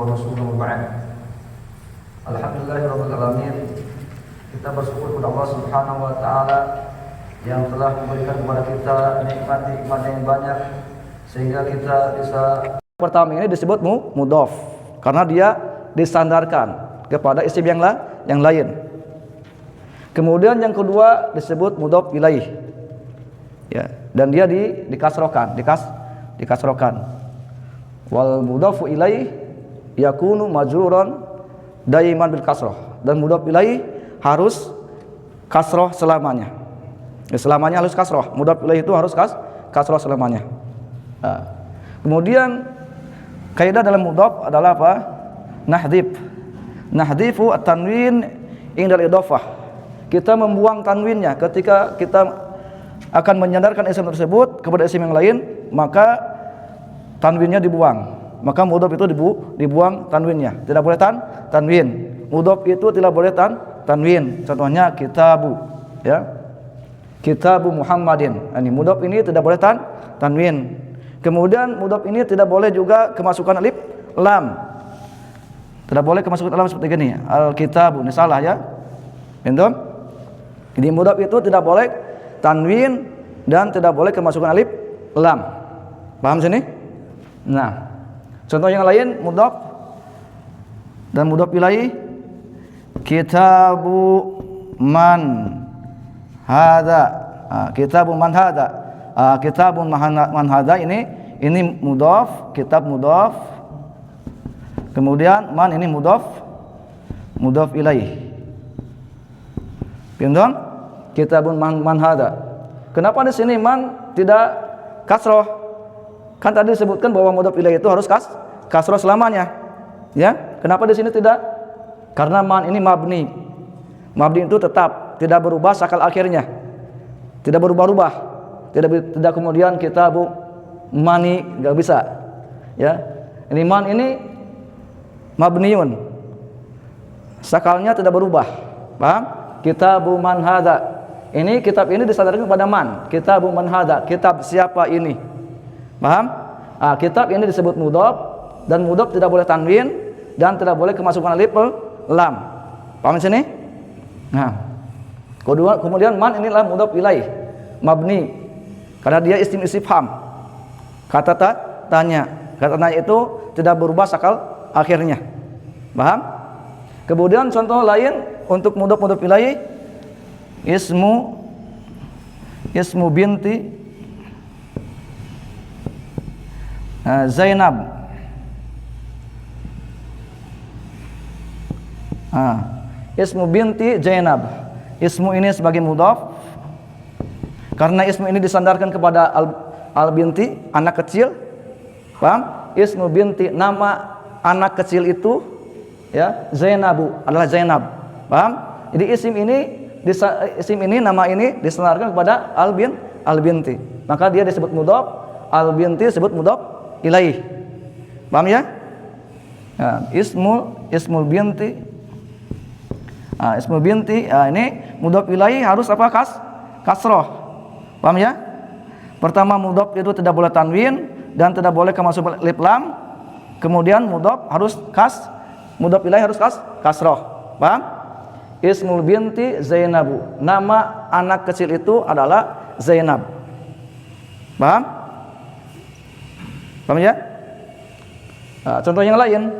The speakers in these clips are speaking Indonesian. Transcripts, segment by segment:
Rasulullah ba'd. Alhamdulillahirabbil alamin. Kita bersyukur kepada Allah Subhanahu wa taala yang telah memberikan kepada kita nikmat-nikmat yang banyak sehingga kita bisa. Pertama ini disebut mudhaf karena dia disandarkan kepada isim yang lain. Kemudian yang kedua disebut mudhaf ilaih. Ya, dan dia dikasrokan. Wal mudhafu ilaih yakunu majruran daiman bil kasroh, dan mudhaf ilaih harus kasroh selamanya. Selamanya harus kasroh. Mudhaf ilaih itu harus kasroh selamanya. Kemudian kaidah dalam mudhaf adalah apa? Nahdhifu at-tanwin indal idhofah. Kita membuang tanwinnya ketika kita akan menyandarkan isim tersebut kepada isim yang lain, maka tanwinnya dibuang. Maka mudhaf itu dibuang tanwinnya. Tidak boleh tanwin. Mudhaf itu tidak boleh tanwin. Contohnya kitabu, ya. Kitabu Muhammadin. Ini mudhaf ini tidak boleh tanwin. Kemudian mudhaf ini tidak boleh juga kemasukan alif lam. Tidak boleh kemasukan lam seperti ini. Al-kitabu, ini salah ya. Pintu. Jadi mudhaf itu tidak boleh tanwin dan tidak boleh kemasukan alif lam. Paham sini? Nah, contoh yang lain mudhaf dan mudhaf ilaih. Kitabu man hada. Kitabu man hada. Kitabun man hada ini mudhaf, kitab mudhaf. Kemudian man ini mudhaf ilaih. Pintu? Kitabun man hada. Kenapa di sini man tidak kasroh? Kan tadi disebutkan bahwa mudhaf ilaih itu harus kasroh selamanya. Ya, kenapa di sini tidak? Karena man ini mabni. Mabni itu tetap, tidak berubah sakal akhirnya. Tidak berubah-ubah. Tidak kemudian kitabu mani, enggak bisa. Ya. Ini man ini mabniun. Sakalnya tidak berubah. Paham? Kitabu man hada. Ini kitab ini disandarkan kepada man. Kitabu man hada. Kitab siapa ini? Paham? Kitab ini disebut mudhaf, dan mudhaf tidak boleh tanwin dan tidak boleh kemasukan alif lam. Paham di sini? Nah, kemudian man inilah mudhaf ilaih, mabni, karena dia isim istifham. Kata tanya. Kata tanya itu tidak berubah sakal akhirnya. Paham? Kemudian contoh lain untuk mudhaf ilaih, ismu binti Zainab. Ismu binti Zainab. Ismu ini sebagai mudhaf karena ismu ini disandarkan kepada al binti, anak kecil. Paham? Ismu binti, nama anak kecil itu, ya, Zainabu adalah Zainab. Paham? Jadi isim ini nama ini disandarkan kepada al binti. Maka dia disebut mudhaf, al binti disebut mudhaf ilaih. Paham ya? Nah, ismul binti. Ismul binti, ini mudhaf ilaih harus apa? Kasroh. Paham ya? Pertama mudhaf itu tidak boleh tanwin dan tidak boleh kemasukan alif lam. Kemudian mudhaf harus mudhaf ilaih harus kasroh. Paham? Ismul binti Zainabu. Nama anak kecil itu adalah Zainab. Paham? Paham ya? Contoh yang lain.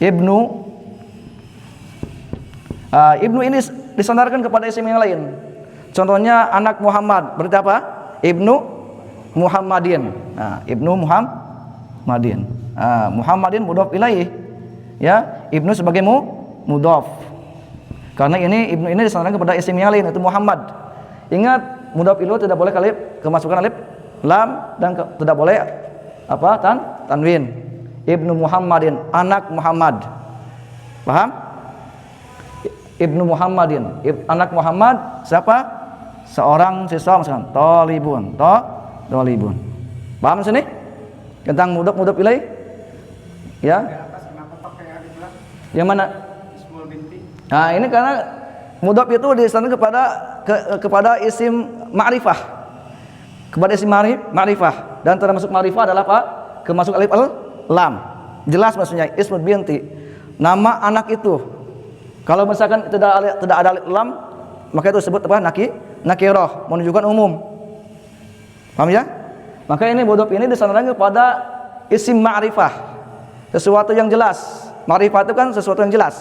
Ibnu ini disandarkan kepada isim yang lain. Contohnya anak Muhammad. Berarti apa? Ibnu Muhammadin. Ibnu Muhammadin. Muhammadin mudhaf ilaih. Ya, ibnu sebagai mudhaf. Karena ibnu ini disandarkan kepada isim yang lain, itu Muhammad. Ingat, mudhaf ilaih tidak boleh kemasukan alif lam dan tidak boleh tanwin. Ibnu Muhammadin, anak Muhammad. Paham? Ibnu Muhammadin, anak Muhammad siapa? Seorang siswa misalkan, talibun. Paham sini? Tentang mudhaf ilaih? Ya. Yang mana? Ini karena mudhaf itu disandarkan kepada isim ma'rifah. Kepada isim ma'rifah, dan termasuk ma'rifah adalah apa? Kemasuk alif lam. jelas maksudnya ismul binti, nama anak itu. Kalau misalkan tidak ada alif lam, maka itu disebut apa? Nakirah, menunjukkan umum. Paham ya? Maka ini mudhof ini disandarkan kepada isim ma'rifah, sesuatu yang jelas. Ma'rifah itu kan sesuatu yang jelas.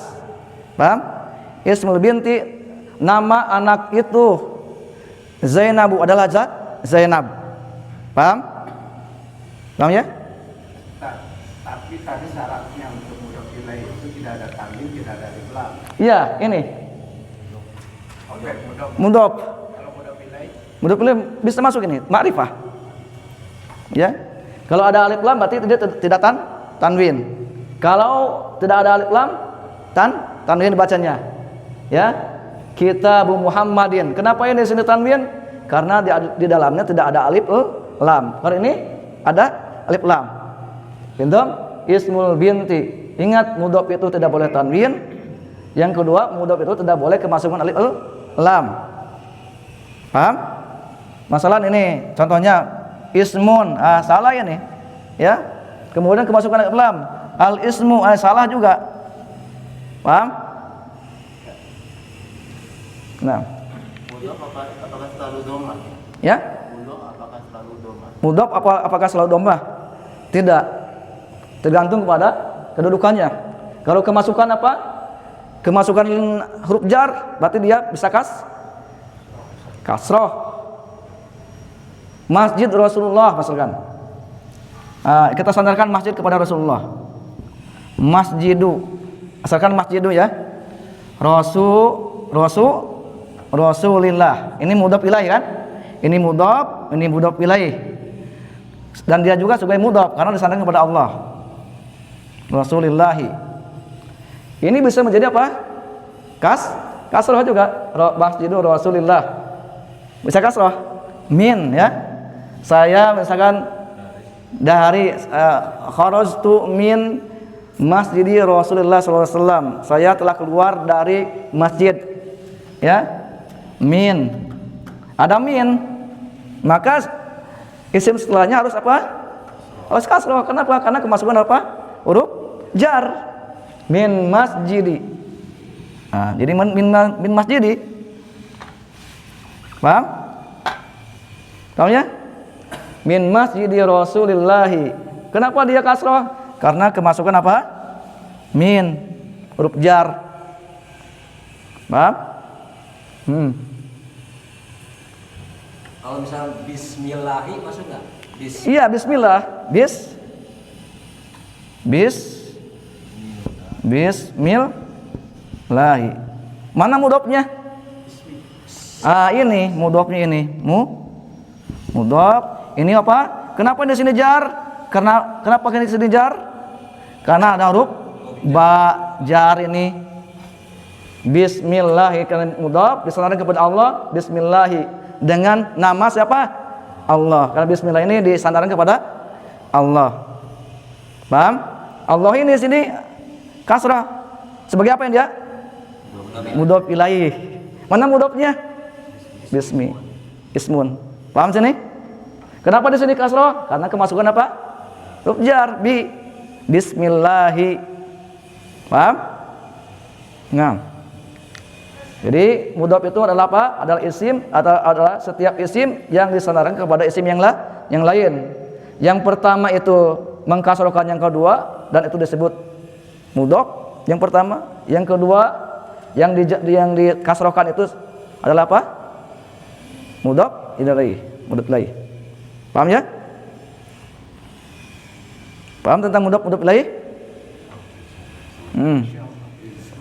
Paham? Ismul binti, nama anak itu Zainabu adalah Zainab. Paham? Paham ya? Tapi tadi syaratnya untuk mudhof ilaih itu tidak ada tanwin, tidak ada alif lam. Iya, ini. Oke, Mudhof. kalau mudhof ilaih Mudhof ilaih bisa masuk ini, ma'rifah. Ya. Kalau ada alif lam berarti tidak tanwin. Kalau tidak ada alif lam, tanwin bacanya. Ya. Kitabu Muhammadin. Kenapa ini di sini tanwin? Karena di dalamnya tidak ada alif lam. Kalau ini ada alif lam. Pintam ismul binti. Ingat mudhof itu tidak boleh tanwin. Yang kedua, mudhof itu tidak boleh kemasukan alif lam. Paham? Masalah ini contohnya ismun, salah ini. Ya. Kemudian kemasukan alif lam. Al ismu, salah juga. Paham? Nah. mudhof apakah selalu dhamma? Ya? Mudhof apakah selalu dhamma? Mudhof apakah selalu dhammah? Tidak. Tergantung kepada kedudukannya. Kalau kemasukan apa? Kemasukan huruf jar, berarti dia bisa kasroh. Masjid Rasulullah misalkan. Kita sandarkan masjid kepada Rasulullah. Masjidu. Asalkan masjidu ya. Rasulillah. Ini mudhof ilaih kan? Ini mudhof ilaih. Dan dia juga sebagai mudhof karena disandarkan kepada Allah. Rasulillahi. Ini bisa menjadi apa? Kasroh juga. Masjidu Rasulillah. Bisa kasroh. Min ya. Saya misalkan dari kharajtu min masjidi Rasulullah SAW. Saya telah keluar dari masjid. Ya. Min. Ada min. Maka isim setelahnya harus apa? Harus kasroh. Kenapa? Karena kemasukan apa? Huruf jar. Min masjidi. Jadi min masjidi. Paham? Paham ya? Min masjidi Rasulillahi. Kenapa dia kasroh? Karena kemasukan apa? Min, huruf jar. Paham? Kalau misal bismillahi masuk nggak? Iya, bismillah. Bismillahi. Mana mudhofnya? Ini mudhofnya ini. Mudhof. Ini apa? Kenapa di sini jar? Kenapa di sini jar? Karena ada huruf ba jar ini. Bismillahi karena mudhof disandarkan kepada Allah. Bismillahi dengan nama siapa? Allah. Karena bismillah ini disandarkan kepada Allah. Paham? Allah ini di sini kasrah. Sebagai apa yang dia? Mudhof ilaih. Mana mudhofnya? Ismun. Paham sini? Kenapa di sini kasroh? Karena kemasukan apa? Huruf jar. Bismillahi. Paham? Nah. Jadi mudhof itu adalah apa? Adalah isim atau adalah setiap isim yang disandarkan kepada isim yang lain. Yang pertama itu mengkasrohkan yang kedua dan itu disebut mudhof. Yang pertama, yang kedua yang dikasrohkan itu adalah apa? Mudhof ilaih. Mudhof ilaih. Paham ya? Paham tentang mudhof ilaih?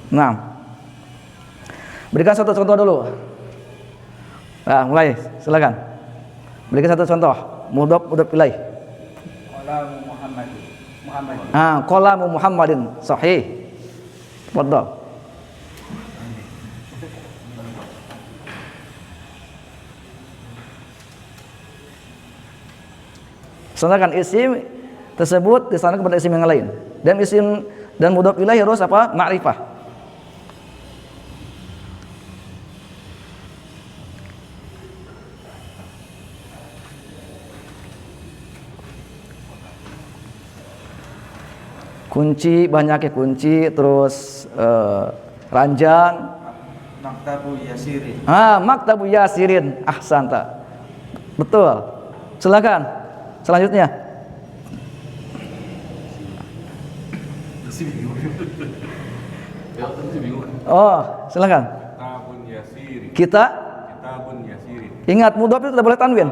Nah. Berikan satu contoh dulu. Nah, mulai, silakan. Berikan satu contoh mudhof ilaih. Qalamu Muhammadin. Sahih. Fadhal. Sandarkan isim tersebut disandarkan kepada isim yang lain. Dan isim dan mudhof ilaih harus apa? Ma'rifah. Kunci, banyaknya kunci, terus ranjang. Maktabu Yasirin. Maktabu Yasirin. Ahsanta. Betul. Silakan. Selanjutnya. Oh, silakan. Kitabun Yasirin. Kitabun Yasirin. Ingat mudhaf itu tidak boleh tanwin.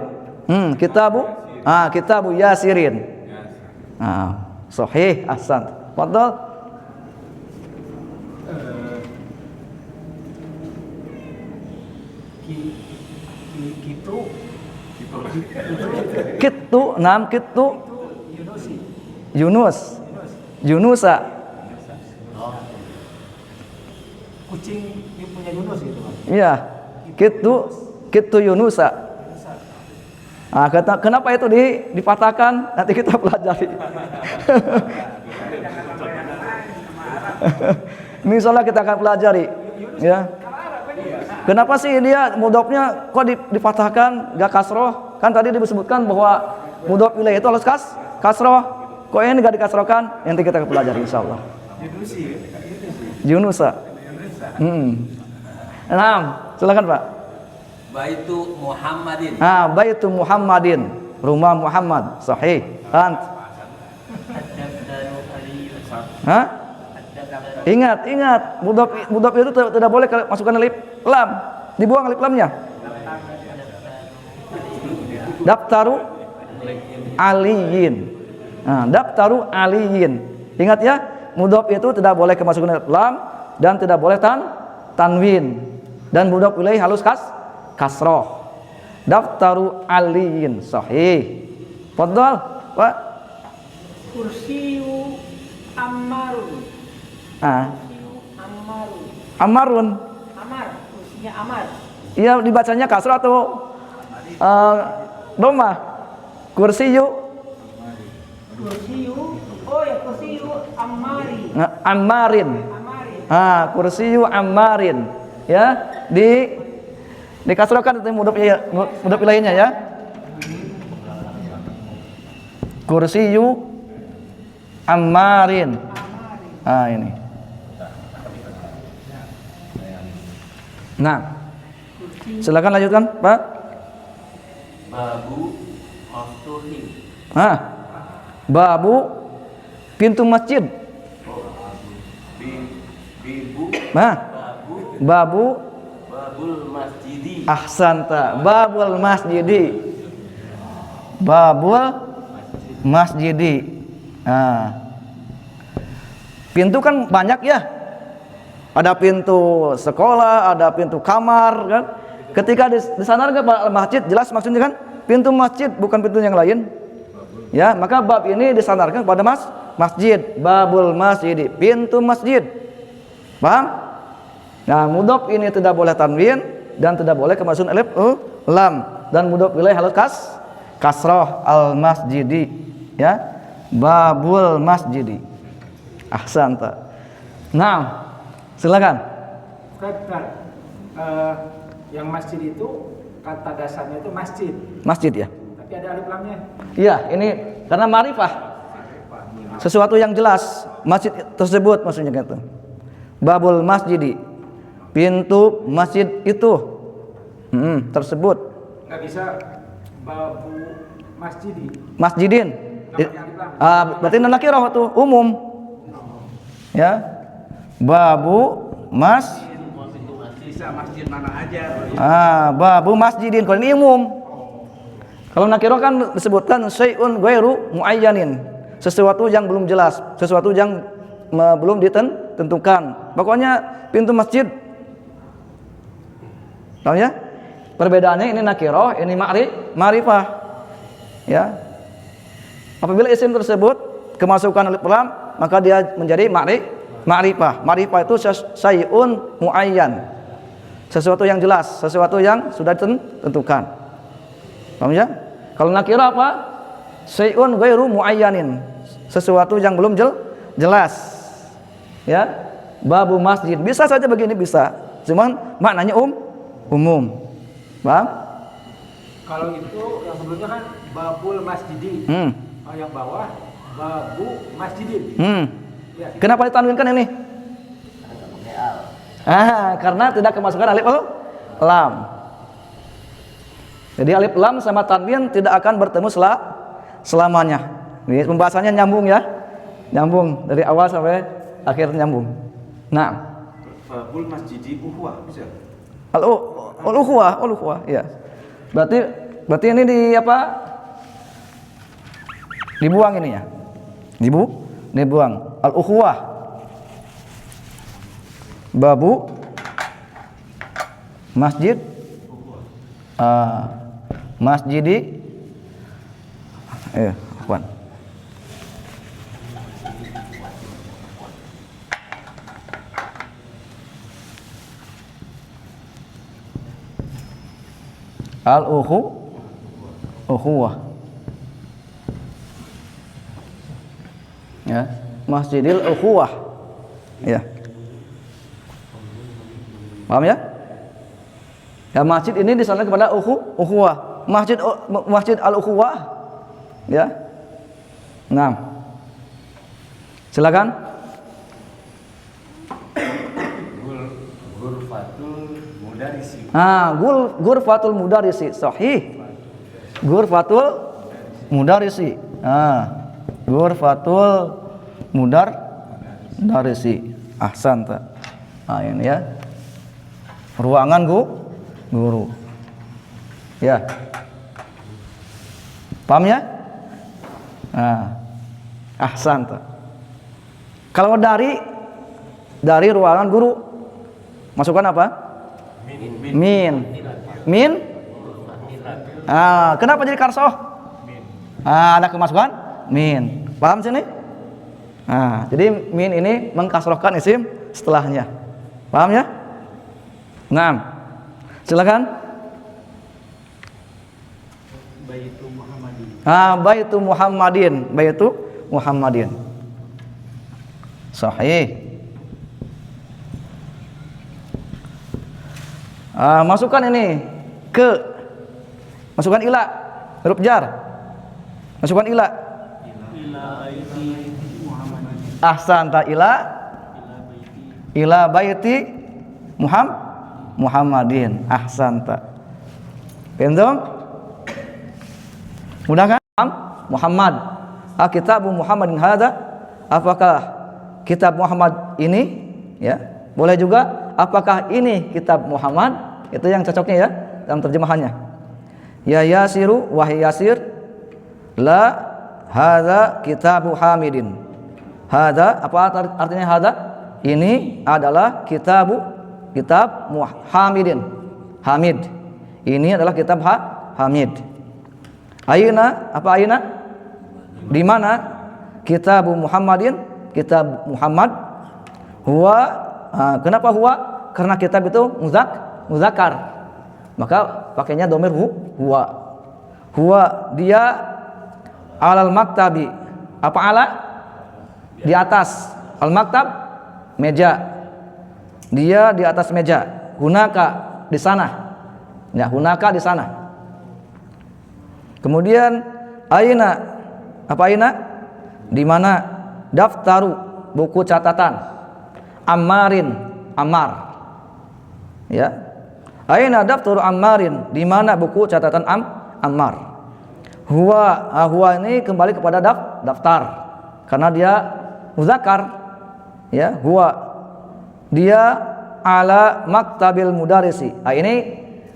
Kitabu Yasirin. Sahih, ahsan. Fadhal. Kitu Yunusa. Kucing yang punya Yunus gitu Pak. Iya. Kitu Yunusa. Kenapa itu dipatahkan? Nanti kita pelajari. Ini insyaallah kita akan pelajari, ya. Kenapa sih dia mudhofnya kok dipatahkan gak kasroh? Kan tadi disebutkan bahwa mudhof ilaih itu harus kasroh. Kok ini gak dikasrohkan? Nanti kita akan pelajari insyaallah. Yunusa. Nah, silakan Pak. Baitu Muhammadin. Baitu Muhammadin, rumah Muhammad. Sahih. Ingat, mudhaf itu tidak boleh masukkan alif lam. Dibuang alif lamnya. Daftaru aliyin. Daftaru aliyin. Ingat ya, mudhaf itu tidak boleh kemasukan alif lam dan tidak boleh tanwin. Dan mudhaf ilaih halus kasroh. Daftaru aliyin. Sahih. Fadhal, Pak. Kursiyu Ammarun. Ammarun. Kursinya Amar. Iya, dibacanya kasroh atau doma? Kursiyu. Kursiyu Ammari. Ammarin. Kursiyu Ammarin. Ya, dikasrohkan itu mudhaf ilaihnya ya. Kursiyu Ammarin. Ini. Nah, silakan lanjutkan, Pak. Babu maftuhin. Babu pintu masjid. Babul masjidi. Ahsanta. Babul masjidi. Babul masjidi. Pintu kan banyak ya. Ada pintu sekolah, ada pintu kamar kan. Ketika disandarkan pada masjid, jelas maksudnya kan pintu masjid, bukan pintu yang lain. Ya, maka bab ini disandarkan kepada masjid. Babul masjid, pintu masjid. Paham? Nah, mudhaf ini tidak boleh tanwin dan tidak boleh kemasukan alif lam, dan mudhaf ilaih halus kasroh al masjidi, ya. Babul masjidi. Ahsanta. Nah, silakan. Yang masjid itu kata dasarnya itu masjid. Masjid ya. Tapi ada alif lamnya. Iya, ini karena ma'rifah. Sesuatu yang jelas, masjid tersebut maksudnya gitu. Babul masjidi. Pintu masjid itu tersebut. Nggak bisa babu masjidi. Masjidin. Berarti nakirah itu umum. Ya. Babu bisa masjid mana aja. Babu masjidin, kalau ini umum. Kalau nakirah kan disebutkan syai'un ghairu muayyanin, sesuatu yang belum jelas, sesuatu yang belum ditentukan. Pokoknya pintu masjid. Tahu ya? Perbedaannya ini nakirah, ini ma'rifah. Ya. Apabila isim tersebut kemasukan alif lam, maka dia menjadi ma'rifah. Ma'rifah itu syai'un muayyan. Sesuatu yang jelas, sesuatu yang sudah ditentukan. Paham ya? Kalau nakirah apa? Syai'un ghairu muayyanin. Sesuatu yang belum jelas. Ya. Babu masjid. Bisa saja begini, bisa. Cuman maknanya umum. Paham? Kalau itu yang sebelumnya kan babul masjidi. Yang bawah babu masjidin. Kenapa ditanwinkan ini? Karena tidak kemasukan alif lam. Jadi alif lam sama tanwin tidak akan bertemu selamanya. Ini pembahasannya nyambung ya. Nyambung dari awal sampai akhir nyambung. Nah, Babul masjidi uhwah bisa. Al-ukhuwah, ya. Berarti ini dibuang ini ya. Dibuang. Al-ukhuwah. Babu masjid masjidi afwan. Ukhuwah. Ya, Masjidil Ukhuwah. Ya. Paham ya? Ya, masjid ini disandar kepada ukhuwah. Masjid Al-Ukhuwah. Ya. Nah. Silakan. Ghurfatul mudarisi. Ghurfatul mudarisi. Sahih. Ghurfatul mudarisi. Ghurfatul mudarisi. Ahsanta. Ini ya. Ruangan guru. Ya. Paham ya? Ahsanta. Kalau dari ruangan guru masukkan apa? Min. Kenapa jadi karsoh? Ada kemasukan min. Paham sini? Jadi min ini mengkasrohkan isim setelahnya. Paham ya? Nah, silakan. Baitu Muhammadin. Sahih. Masukkan ini masukkan ila huruf jar. Masukkan ila ahsanta ila baiti Muhammadin. Ahsanta. Pendom mudah kan? Muhammad. Kitabu Muhammadin hada. Apakah kitab Muhammad ini? Ya. Boleh juga apakah ini kitab Muhammad? Itu yang cocoknya ya dalam terjemahannya. Ya Yasiru wahai Yasir, la hadza kitabu Hamidin. Hadza apa artinya hadza? Ini adalah kitab Hamidin. Hamid. Ini adalah kitab Hamid. Aina apa aina? Di mana kitabu Muhammadin? Kitab Muhammad. Huwa kenapa huwa? Karena kitab itu muzakkar. Maka pakainya dhamir huwa. Huwa dia alal maktabi. Apa ala? Di atas. Al maktab meja. Dia di atas meja. Hunaka di sana. Ya, hunaka di sana. Kemudian aina apa aina? Di mana? Daftaru buku catatan. Ammar. Ya. Aina daftaru Ammarin? Di mana buku catatan Ammar? Huwa ini kembali kepada daftar. Karena dia muzakkar. Ya, huwa dia ala maktabil mudarisi. Ini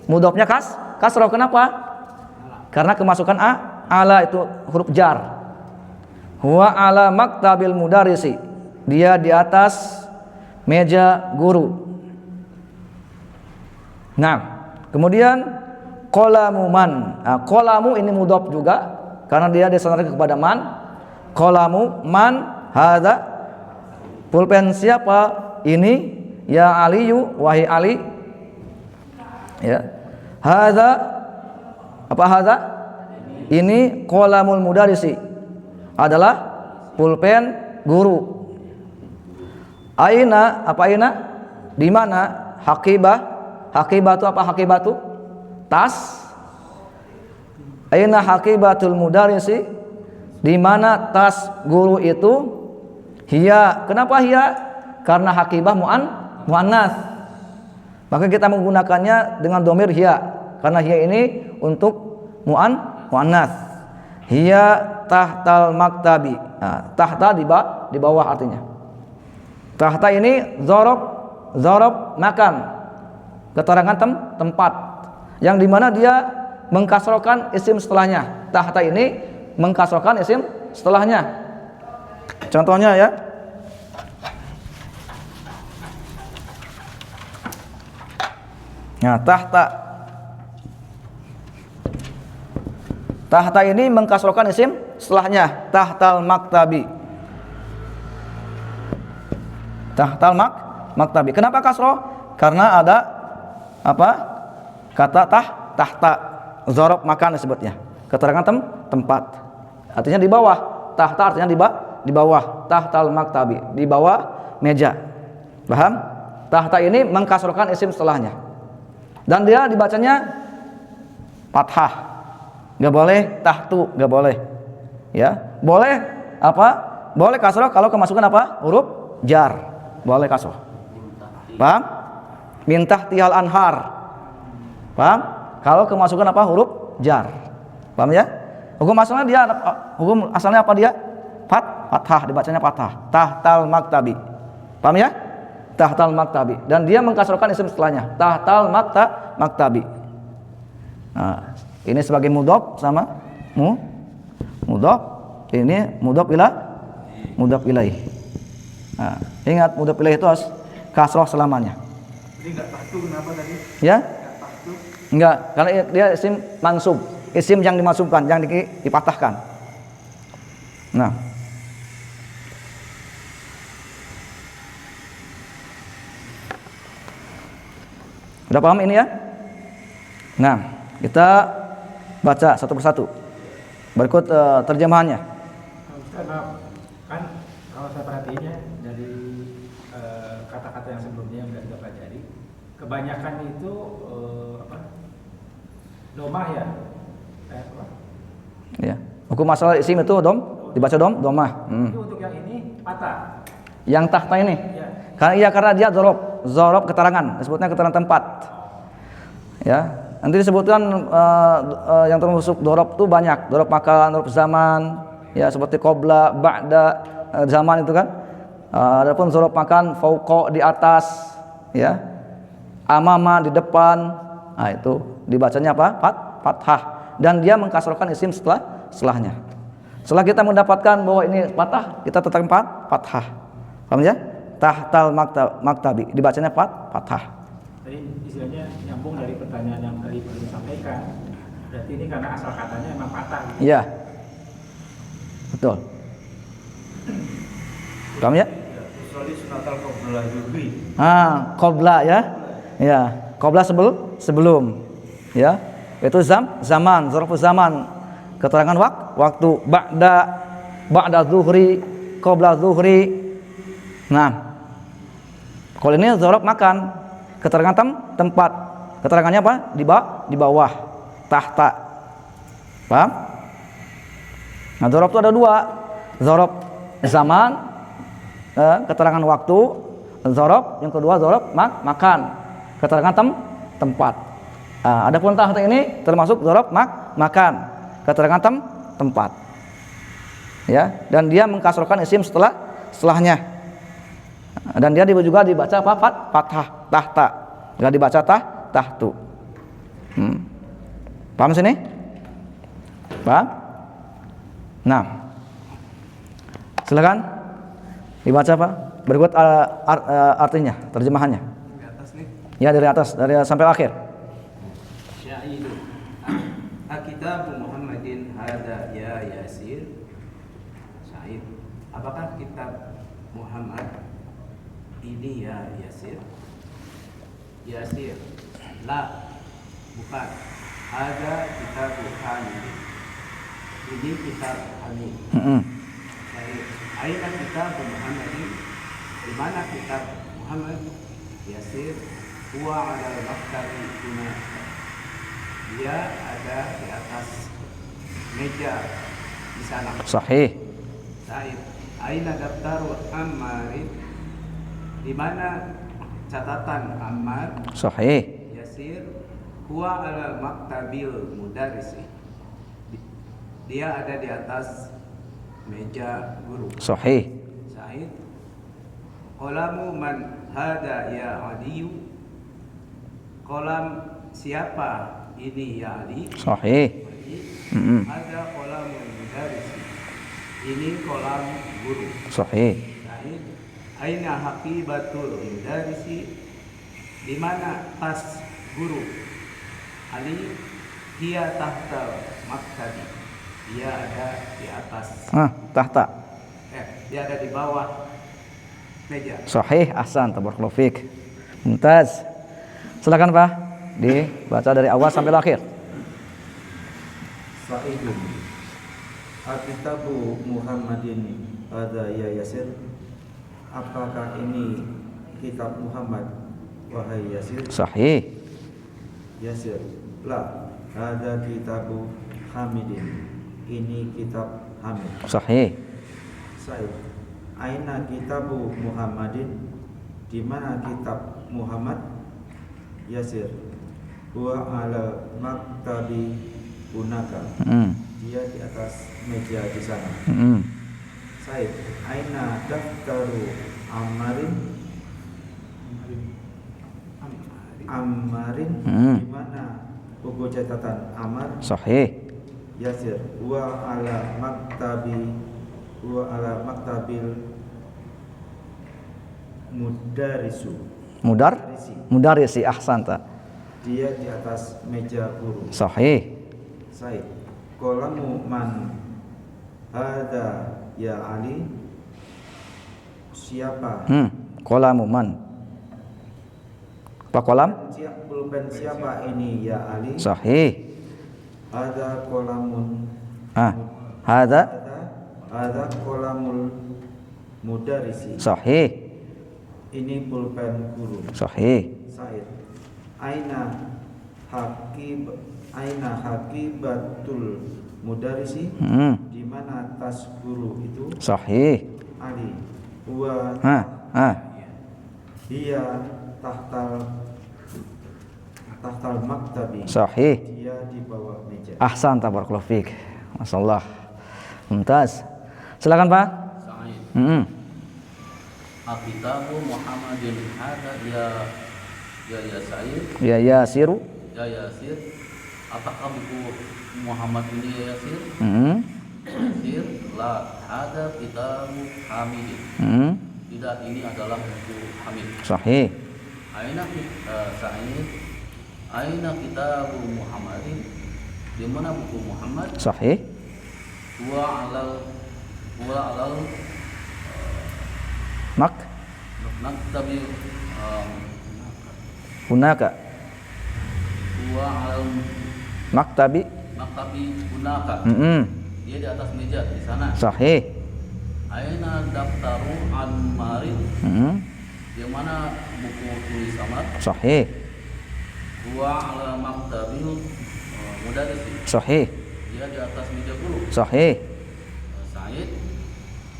mudhofnya kasroh. Kenapa? Karena kemasukan ala itu huruf jar. Huwa ala maktabil mudarisi. Dia di atas meja guru. Nah, kemudian qalamu man. Qalamu ini mudhof juga karena dia disandarkan kepada man. Qalamu man hadza. Pulpen siapa ini? Ya Aliyu wahai Ali. Ya. Hadza apa hadza? Ini qalamul mudarisi. Adalah pulpen guru. Aina apa aina? Di mana? Haqibah. Haqibatu apa haqibatu? Tas. Aina haqibatul mudarisi? Di mana tas guru itu? Hiya, kenapa hiya? Karena hakibah muannas. Maka kita menggunakannya dengan domir hiya. Karena hiya ini untuk muannas. Hiya tahtal maktabi. Nah, tahta di bawah artinya. Tahta ini zorob makan. Keterangan tempat. Yang dimana dia mengkasrokan isim setelahnya. Tahta ini mengkasrokan isim setelahnya. Contohnya ya. Nah, tahta ini mengkasrokan isim setelahnya. Tahtal maktabi. Tahtal maktabi. Kenapa kasroh? Karena ada apa? Kata tahta. Zorob makan disebutnya. Keterangan tempat. Artinya di bawah. Tahta artinya di bawah. Tahtal maktabi. Di bawah meja. Paham? Tahta ini mengkasrokan isim setelahnya. Dan dia dibacanya fathah. Enggak boleh tahtu, enggak boleh. Ya, boleh apa? Boleh kasroh kalau kemasukan apa? Huruf jar. Boleh kasroh. Paham? Min tahtihal anhar. Paham? Kalau kemasukan apa? Huruf jar. Paham ya? Hukum asalnya apa dia? Fathah, dibacanya fathah. Tahtal maktabi. Paham ya? Tahtal maktabi. Dan dia mengkasrohkan isim setelahnya. Tahtal maktabi. Nah, ini sebagai mudhof sama mudhof. Ini mudhof ilaih. Nah, ingat mudhof ilaih itu harus kasroh selamanya. Jadi enggak tahtu kenapa tadi? Ya? Enggak tahtu. Enggak, karena dia isim mansub. Isim yang dimasukkan, yang dipatahkan. Nah, udah paham ini ya? Nah, kita baca satu persatu. Berikut terjemahannya. Ustaz, maaf. Kan kalau saya perhatiin ya dari kata-kata yang sebelumnya yang sudah kita pelajari, kebanyakan itu domah ya. Ya. Hukum masalah isim itu dibaca domah. Tapi untuk yang ini patah. Yang tahta ini. Ya. Karena dia zorob keterangan, disebutnya keterangan tempat. Ya, nanti disebutkan yang termasuk dorob itu banyak, dorob makan, dorob zaman, ya seperti qabla, ba'da, zaman itu kan. Adapun dorob makan fauqa di atas, ya, amama di depan, nah itu dibacanya apa? Fathah. Dan dia mengkasrohkan isim setelahnya. Setelah kita mendapatkan bahwa ini fathah, kita tetapkan fathah. Paham ya? Tahtal maktabi, dibacanya fathah. Tadi istilahnya nyambung dari pertanyaan yang tadi perlu disampaikan. Berarti ini karena asal katanya emang patah. Gitu. Iya. Betul. Paham ya? Kecuali sunatal qabla juga. Qabla ya. Ya, qabla sebelum. Ya. Itu zaman, zarfu zaman. Keterangan waktu, ba'da zuhri, qabla zuhri. Nah. Kalau ini zarf makan, keterangan tempat. Keterangannya apa? Di bawah, tahta. Paham? Nah, zarf itu ada dua. Zarf zaman, keterangan waktu. Zarf yang kedua zarf makan, keterangan tempat. Nah, adapun tahta ini termasuk zarf makan, keterangan tempat. Ya, dan dia mengkasrohkan isim setelahnya. Dan dia juga dibaca apa? Fathah, tahta. Enggak dibaca tahtu. Paham sini? Paham? Nah. Silakan dibaca Pak. Berikut artinya, terjemahannya. Di atas nih. Ya, dari atas, dari sampai akhir. Sya'idu. Akitabu Muhammadin hada ya Yasir. Sya'id. Apakah kitab Muhammad ini ya Yasir? Yasir. La. Bukan. Ada kitab Hamid. Ini kitab Hamid. Aina kitab Muhammadin? Di mana kitab Muhammad? Yasir. Huwa ala al-maktabi huna. Dia ada di atas meja di sana. Sahih. Sa'id. Aina daftaru Ammarin? Di mana catatan Ammar? Sahih. Yasir huwa ala maktabil mudarrisi. Dia ada di atas meja guru. Sahih. Sa'id qalamu man hada ya aliyu? Kolam siapa ini ya Ali? Sahih. Ada kolam mudarrisi. Ini kolam guru. Sahih. Sa'id aina haqibatul mudarrisi? Di mana tas guru? Ali dia tahta maktabi. Dia ada di atas. Tahta. Dia ada di bawah meja. Sahih. Ahsan. Tabarakallahu fiik. Mumtaz. Silakan Pak, dibaca dari awal sampai akhir. Sa'idun Akitabu Muhammadin ada ya Yasir. Apakah ini kitab Muhammad wahai Yasir? Sahih. Yasir la ada kitabu Hamidin. Ini kitab Hamid. Sahih. Sa'id aina kitabu Muhammadin? Di mana kitab Muhammad? Yasir huwa ala maktabi hunaka. Dia di atas meja di sana. Said aina daftaru Ammarin? Ammarin di mana buku catatan Ammar? Sahih. Yasir huwa ala maktabil mudarrisu. Mudarrisi. Ahsanta. Dia di atas meja guru. Sahih. Said qalamu man hada ya Ali? Siapa? Qalamu man. Apa kolam? Pulpen siapa ini ya Ali? Sahih. Ada qalamun. Hada. Ada qalamul mudarrisi. Sahih. Ini pulpen guru. Sahih. Said aina haqibatul mudarrisi? Di mana tas guru itu? Sahih. Ali huwa dia tahtal maktabi. Sahih. Dia di bawah meja. Ahsan. Tabarakallahu fiik. Masyaallah. Mumtaz. Silakan Pak. Sa'id. Akitabu Muhammadin hada ya Sa'id. Ya Yasiru. Ya Yasir. Apakah buku Muhammad ini ya Yasir? Yasir la hada kitabu Hamidin. Tidak, ini adalah buku Hamid. Sahih. Sa'id aina kitabu Muhammadin? Di mana buku Muhammad? Sahih. Huwa alal maktabi hunaka. Huwa alal Maktabi. hunaka. Dia di atas meja di sana. Sahih. Aina daftaru Ammarin? Di mana buku tulis Ammar? Sahih. Huwa ala maktabil mudarrisi. Sahih. Dia di atas meja guru. Sahih. Sa'id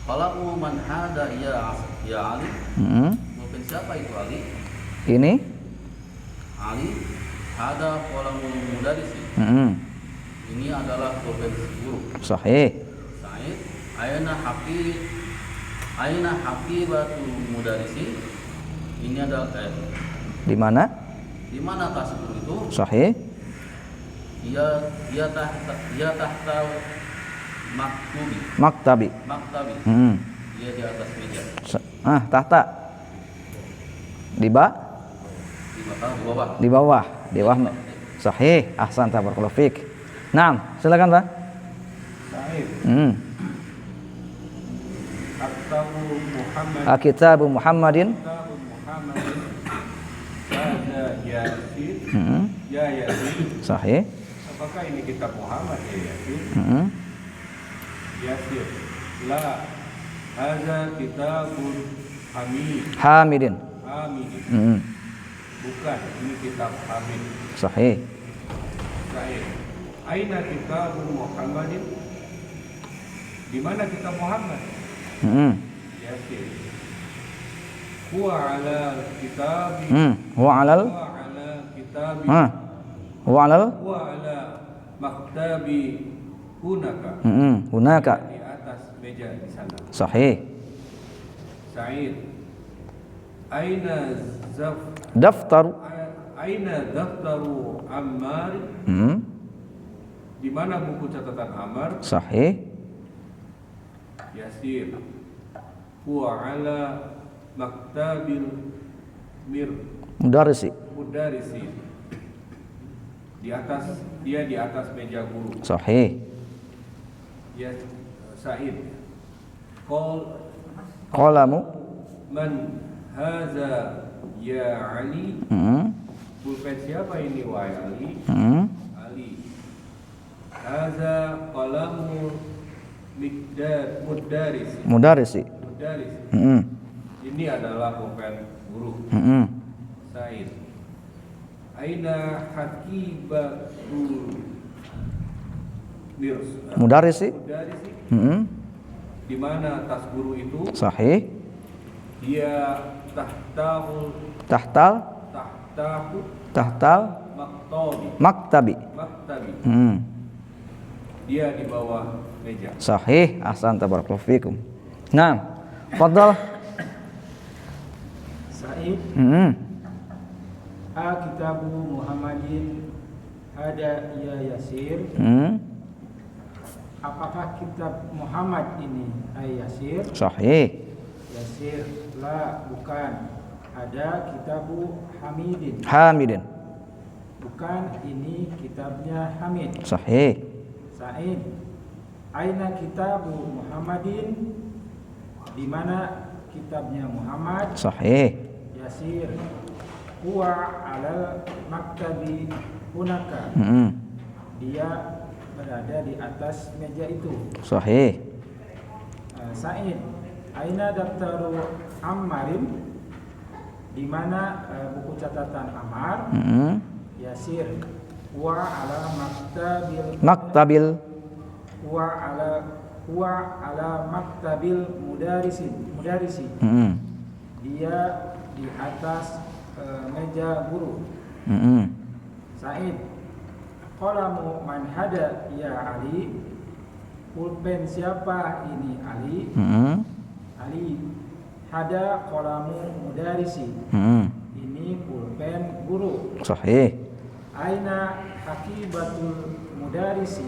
qalamu man hada ya Ali? Bukan siapa itu Ali? Ini. Ali hada qalamu mudarrisi. Ini adalah pulpen guru. Sahih. Sa'id aina haqibatul mudarrisi? Ini adalah Di mana? di mana tas guru itu? Sahih. Dia tahta Maktabi. maktabi. Dia di atas meja. Tahta. Di bawah. Di bawah. Di bawah. Sahih. Ahsan. Tabarakallahu fiik. Naam, silakan Pak. Sa'id Kitabu Muhammadin. Kitabu Muhammadin ada Yasir. Ya Yasir. Sahih. Apakah ini kitab Muhammad ya Yasir? Yasir la hadza kitabun Hamidin. Hamidin. Bukan, ini kitab Hamid. Sahih. Sa'id aina kitabun Muhammadin? Di mana kitab Muhammad? Yasir. Huwa ala kitabi. Huwa alal. Huwa ala kitabi. Huwa alal. Huwa ala maktabi hunaka. Hunaka. Di atas meja di sana. Sahih. Sa'id. Aina Daftar. Aina daftaru Ammar? Di mana buku catatan Ammar? Sahih. Yasir. Huwa ala maktabil Mudarrisi. mudarrisi. Dia di atas meja guru. Sahih. Ya Sa'id. Qalamu. Man haza ya Ali? Pulpen siapa ini wahai Ali? Ali. Haza qalamu mudarrisi. Mudarrisi. Ini adalah pulpen guru. Said. Aina hakibatul Mudarrisi. Di mana tas guru itu? Sahih. Dia tahtal maktabi. Dia di bawah meja. Sahih. Ahsan, tabarakallahu fikum. Nah, fadhal. Sa'id. Kitabu Muhammadin hada ya Yasir. Apakah kitab Muhammad ini ay Yasir? Sahih. Yasir la, bukan. Ada kitabu Hamidin. Bukan, ini kitabnya Hamid. Sahih. Sa'id. Aina kitabu Muhammadin? Di mana kitabnya Muhammad? Sahih. Yasir. Huwa alal maktabi hunaka. Dia berada di atas meja itu. Sahih. Sa'id. Aina daftaru Ammarin? Di mana buku catatan Ammar? Yasir. Huwa ala Maktabil. Huwa ala maktabil mudarrisi. Dia di atas meja guru. Sa'id. Qalamu man hada ya Ali? Pulpen siapa ini Ali? Ali. Hada qalamu mudarrisi. Ini pulpen guru. Sahih. Aina hakibatul mudarrisi?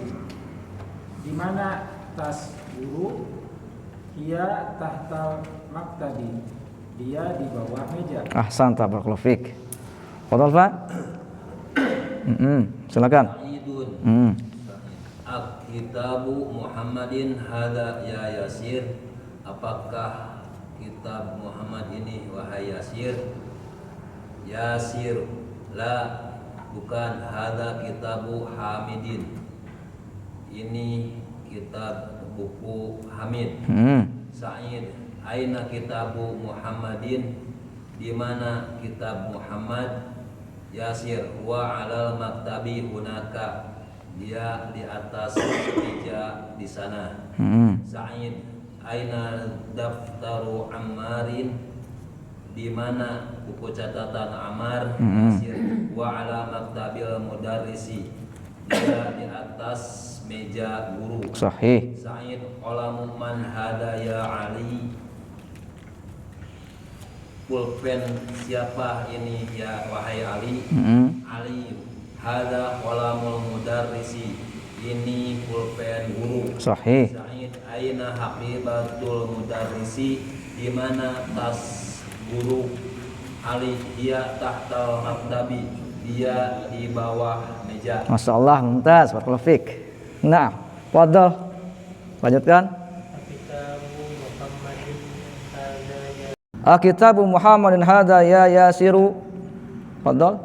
Di mana tas guru? Ia tahtal maktabi. Dia di bawah meja. Ahsan, tabarakallahu fik. Fadhal, Pak. Silakan. Kitabu Muhammadin hada ya Yasir. Apakah kitab Muhammad ini wahai Yasir? Yasir la, bukan. Hada kitabu Hamidin. Ini kitab buku Hamid. Sa'id. Aina kitabu Muhammadin? Di mana kitab Muhammad? Yasir. Wa alal maktabi hunaka. Dia di atas meja di sana. Sa'id. Aina daftaru Ammarin? Di mana buku catatan Ammar? Yasir. Wa ala maktabil mudarrisi. Dia di atas meja guru. Sahih. Sa'id. Qalamu man hada ya Ali? Pulpen siapa ini ya wahai Ali? Ali. Hada qalamul mudarrisi. Ini pulpen guru. Sahih. Sa'id. Aina haqibatul mudarrisi? Di mana tas guru? Ali. Dia tahtal maktabi. Dia di bawah meja. Masyaallah, mumtaz, barakallahu fik. Nah, fadhal. Lanjutkan. Kitabu Muhammadin hada ya Yasiru. Fadhal.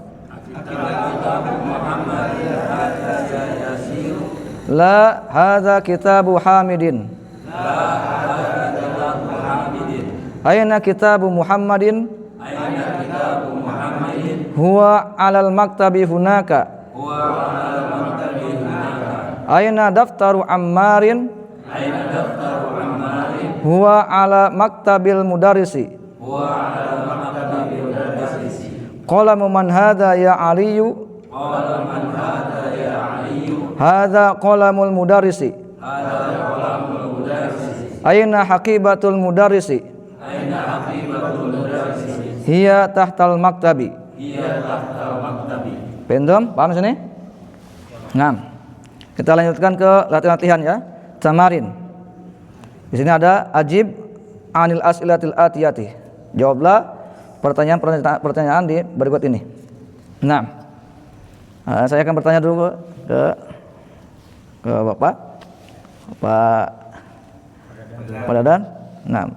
La, hadza kitabu Hamidin. Aina kitabu Muhammadin? Huwa alal maktabi hunaka. Aina daftaru Ammarin? huwa ala maktabil mudarrisi. Qalamu man hadha ya aliyu. Hadha qalamul mudarrisi. Aina haqibatul mudarrisi. Hiya tahtal maktabi. Pendom, paham sini? Nah, kita lanjutkan ke latihan-latihan ya. Tamarin. Di sini ada ajib anil as'ilatil atiyati. Jawablah pertanyaan di berikut ini. Nah, saya akan bertanya dulu ke Bapak Dadan. Nah,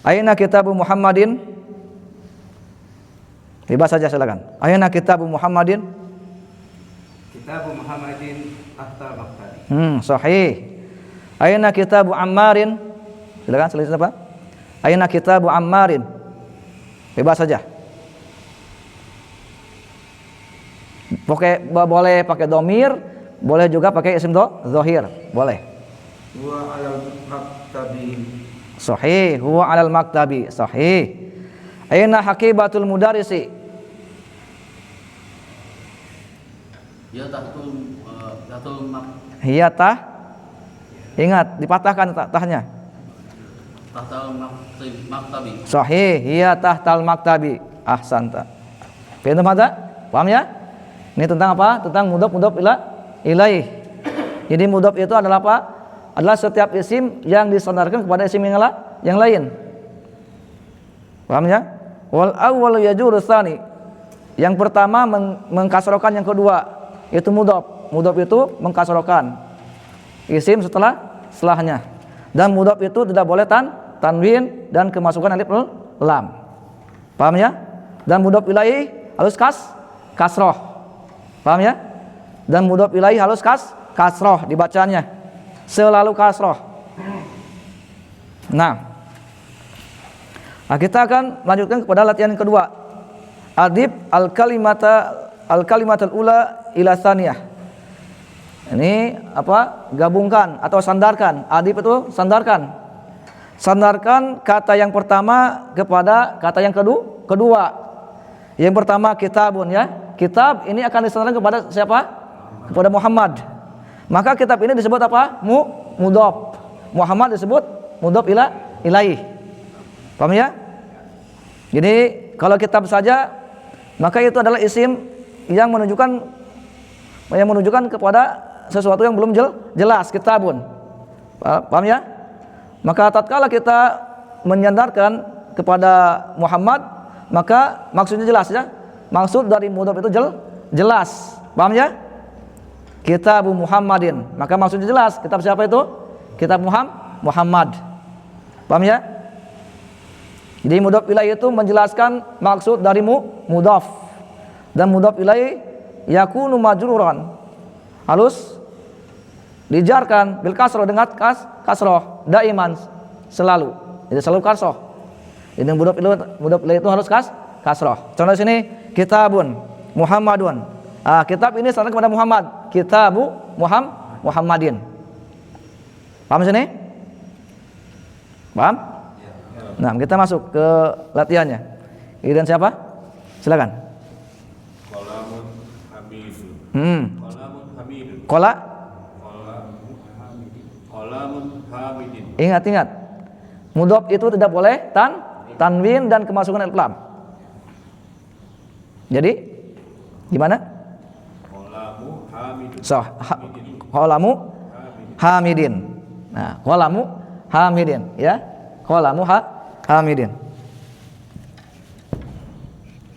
aina kitabu Muhammadin? Bebas saja silakan. Aina kitabu Muhammadin? Kitabu Muhammadin tahta maktabi. Sahih. Aina kitabu Ammarin? Silakan selanjutnya Pak. Aina kitabu Ammarin? Bebas saja. Boleh pakai domir, boleh juga pakai isim dhohir, boleh. Huwa alal maktabi. Sahih, huwa alal maktabi. Sahih. Aina haqibatul mudarrisi? Ya tahtul Hiya tah. Ingat, dipatahkan tahnya. tahtal maktabi. Sahih, hiya tahtal maktabi. Ahsanta. Paham ada? Paham ya? Ini tentang apa? Tentang mudhaf ilaih. Jadi mudhaf itu adalah apa? Adalah setiap isim yang disandarkan kepada isim yang lain. Paham ya? Wal awwalu yajuru tsani. Yang pertama mengkasrokan yang kedua, itu mudhaf. Mudhaf itu mengkasrokan isim setelahnya. Dan mudhaf itu tidak boleh tanwin dan kemasukan alif lam. Paham ya? Dan mudhaf ilaih harus kasroh. Paham ya? Dan mudhaf ilaih harus kasroh dibacanya. Selalu kasroh. Nah, kita akan lanjutkan kepada latihan yang kedua. Adib al-kalimatul ula ila tsaniyah. Ini apa? Gabungkan atau sandarkan. Adib itu sandarkan. Sandarkan kata yang pertama kepada kata yang kedua. Yang pertama kitabun ya. Kitab ini akan disandarkan kepada siapa? Kepada Muhammad. Maka kitab ini disebut apa? Mudhaf. Muhammad disebut mudhaf ilaih. Paham ya? Jadi kalau kitab saja maka itu adalah isim yang menunjukkan kepada sesuatu yang belum jelas, kitabun. Paham ya? Maka tatkala kita menyandarkan kepada Muhammad, maka maksudnya jelas ya. Maksud dari mudhaf itu jelas. Paham ya? Kitabu Muhammadin. Maka maksudnya jelas. Kitab siapa itu? Kitab Muhammad. Paham ya? Jadi mudhaf ilaih itu menjelaskan maksud dari mudhaf. Dan mudhaf ilaih yakunu majruran. Halus dijarkan bil kasroh dengan kasroh daiman selalu. Jadi selalu kasroh. Jadi mudhaf ilaih itu harus kasroh. Contoh sini kitabun Muhammadun. Kitab ini sanad kepada Muhammad. Kitabu Muhammadin. Paham sini? Paham? Nah, kita masuk ke latihannya. Giliran siapa? Silakan. Qalamun hamidun. Qalamun hamidun. Qalamun hamidin. Ingat. Mudhaf itu tidak boleh tanwin dan kemasukan alif lam. Jadi gimana? Qalamu hamidun. Qalamu hamidin. Nah, qalamu hamidin ya. Qalamu hamidin.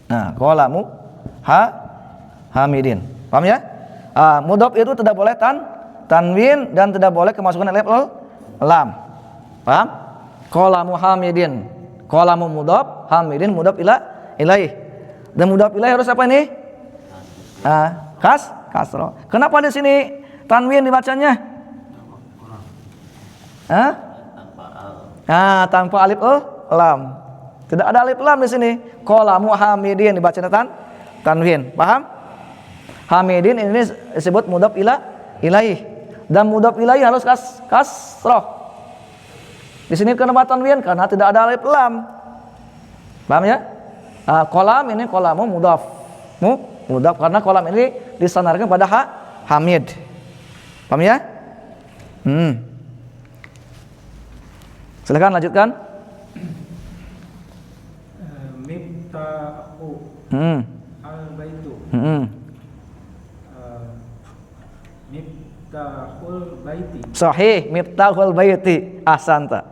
Nah, qalamu hamidin. Paham ya? Mudhaf itu tidak boleh tanwin dan tidak boleh kemasukan alif lam. Paham? Qalamu hamidin. Qalamu mudhaf, hamidin mudhaf ilaih. Dan mudhaf ilaih harus apa ini? Kasroh. Kenapa di sini tanwin dibacanya? Tanpa alif lam. Tidak ada alif lam di sini. Qalamu hamidin dibacanya tanwin. Paham? Hamidin ini disebut mudhaf ilaih. Dan mudhaf ilaih harus kasroh. Di sini kenapa tanwin? Karena tidak ada alif lam. Paham ya? Kolam ini kolamu mudhaf. Mudhaf karena kolam ini disandarkan pada hamid. Paham ya? Silakan lanjutkan. Miftahu al-baitu. Miftahul baiti. Sahih, miftahul baiti. Ahsanta.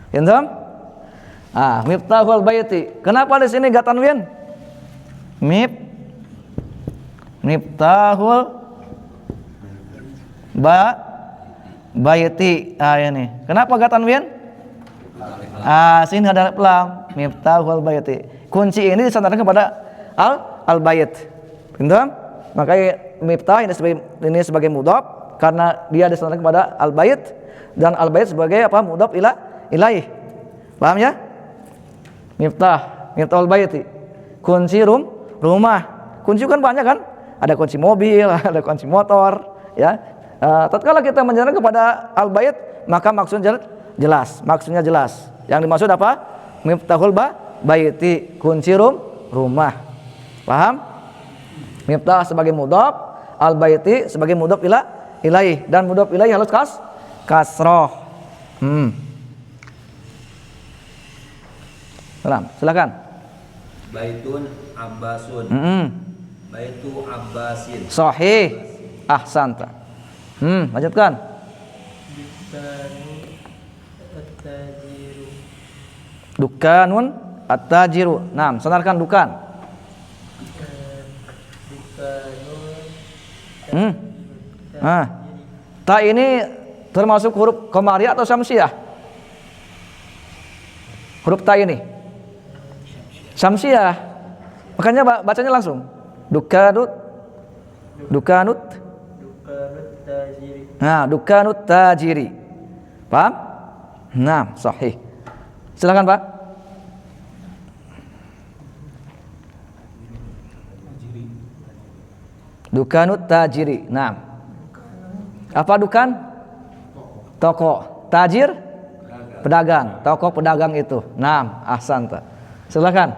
Pintam? Miftahul baiti. Kenapa di sini gak tanwin? Miftahul baiti. Ini. Kenapa gak tanwin? Sini ada alif lam. Miftahul baiti. Kunci ini disandarkan kepada al-bait. Pintam? Makanya miftah ini sebagai mudhaf karena dia disandarkan kepada al-bait dan al-bait sebagai apa? Mudhaf ilaih. Paham ya? Miftahul baiti. Kunci rumah. Kunci kan banyak kan? Ada kunci mobil, ada kunci motor, ya. Tatkala kita menjelaskan kepada al-bait, maka maksudnya jelas. Maksudnya jelas. Yang dimaksud apa? Miftahul baiti, kunci rumah. Paham? Miftah sebagai mudhaf, al-baiti sebagai mudhaf ilaih dan mudhaf ilaih harus kasroh. Silakan. Baitun Abbasun. Baitu Abbasin. Sahih. Ahsanta. Lanjutkan. Dukanun at-tajiru. Sandarkan dukan. Ta ini termasuk huruf qamariyah atau syamsiyah? Huruf ta ini syamsiyah. Makanya bacanya langsung. Dukanut tajiri. Dukanut tajiri. Paham? Sahih. Silakan, Pak. Dukanut tajiri. Apa dukan? Toko. Tajir? Pedagang. Toko pedagang itu. Ahsanta. Silakan.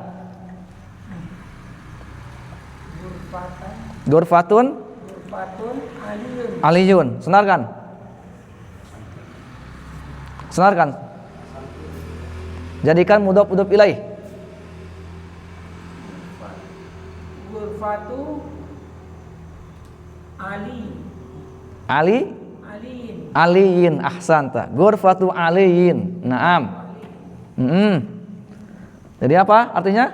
Gurfatun aliyun. Senarkan. Jadikan mudhaf ilaih. Gurfatu aliyin. Ahsanta. Gurfatu aliyin. Jadi apa artinya?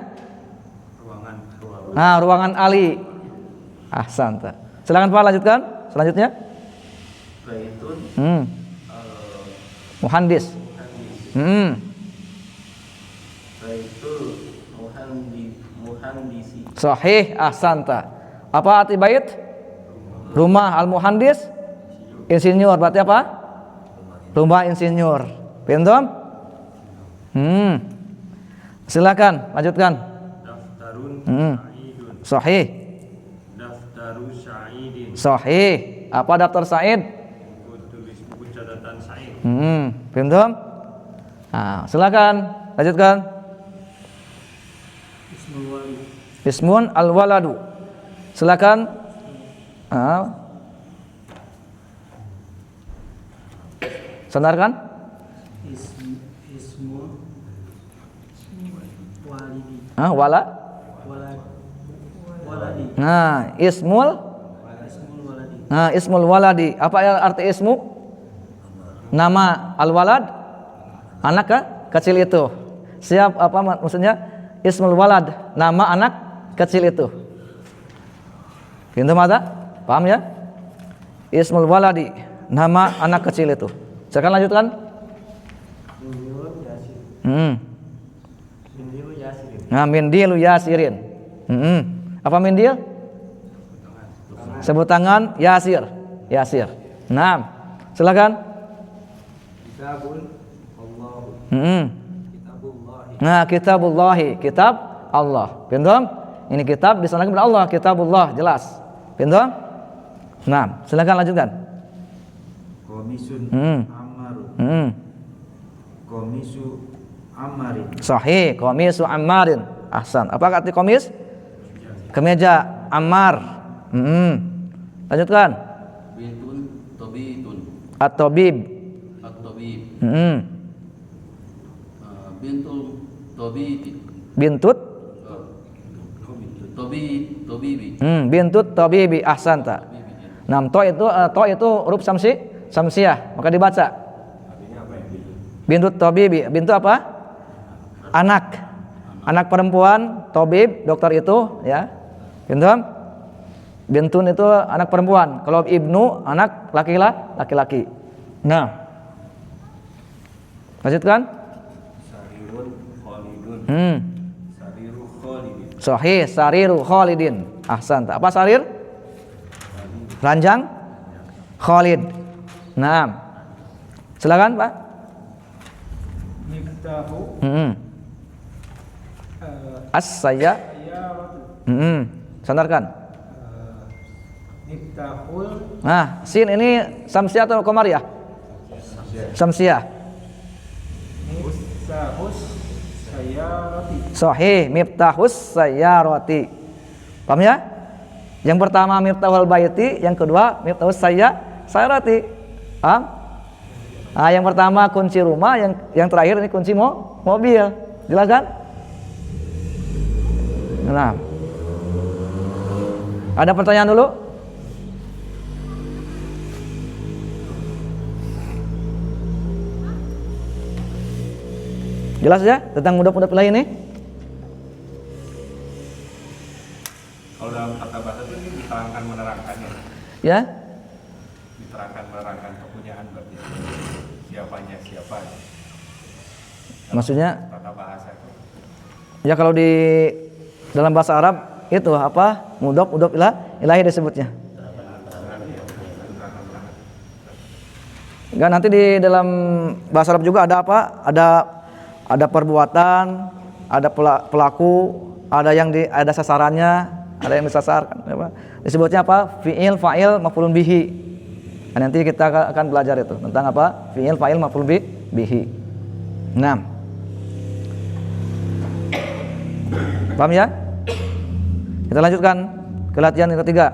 Ruangan Ali. Ahsanta. Silakan Pak lanjutkan. Selanjutnya. Baitun Muhandis. Baitul muhandisi. Sahih. Ahsanta. Apa arti bait? Rumah al-muhandis insinyur. Berarti apa? Rumah insinyur. Pintam? Silakan lanjutkan. Daftarun sa'idun. Sahih. Daftaru sa'idin. Sahih. Apa daftar Said? Buku catatan Sa'id. Pintam? Silakan lanjutkan. Ismun al-waladu. Silakan. Sandarkan. Ismul walidi. Waladi. Ismul waladi. Apa arti ismu? Nama al-walad. Anak kecil itu. Apa maksudnya? Ismul walad. Nama anak kecil itu. Pintu mata? Paham ya? Ismul waladi. Nama anak kecil itu. Silakan lanjutkan. Mindilu yasirin. Apa mindil? Sebut tangan yasir. Silakan. Kitabun Allah. Kitabullahi. Kitab Allah. Pintam? Ini kitab disandarkan kepada Allah. Kitabullah. Jelas. Pintam? Silakan lanjutkan. Komisun Amarun. Komisu Ammarin. Sahih, qamisu Ammarin. Ahsan. Apa arti qamis? Kemeja Ammar. Lanjutkan. Bintun tobitun. At-tabib. At-tabib. Bintul tobiti. Bintut. Tobibi. Bintut tabibi. Ahsanta. Nah, to itu huruf samsiah, maka dibaca. Bintut tabibi. Bintu apa? Anak. Anak perempuan, tabib, dokter itu, ya. Bintun. Bintun itu anak perempuan. Kalau ibnu anak laki-laki. Nah. Lanjutkan. Sarirun Khalidun. Sariru Khalidin. Sahih, sariru Khalidin. Ahsan. Apa sarir? Ranjang Khalid. Nah. Silakan, Pak. Miftahu As-saya. Sandarkan. Miftahul Nah, sin ini samsiah atau qamariyah? Samsiah. Miftahus Sayyarati. Sahih, miftahus sayyarati. Paham ya? Yang pertama miftahul baiti, yang kedua miftahus sayyarati. Paham? Nah, yang pertama kunci rumah, yang terakhir ini kunci mobil. Jelas kan? Nah. Ada pertanyaan dulu? Jelas ya tentang mudhaf ilaih ini? Kalau dalam kata bahasa itu diterangkan menerangkannya, Ya. diterangkan menerangkan kepunyaan berarti siapanya siapa. Maksudnya Tata bahasa itu. ya kalau di dalam bahasa Arab itu apa? Mudhaf ilaih disebutnya. Enggak, nanti di dalam bahasa Arab juga ada apa? Ada perbuatan, ada pelaku, ada yang ada sasarannya, ada yang disasarkan. Apa? Disebutnya apa? Fi'il, fa'il, maf'ulun bihi. Nah, nanti kita akan belajar itu tentang apa? Fi'il, fa'il, maf'ulun bihi. 6. Paham ya? Kita lanjutkan ke latihan yang ketiga.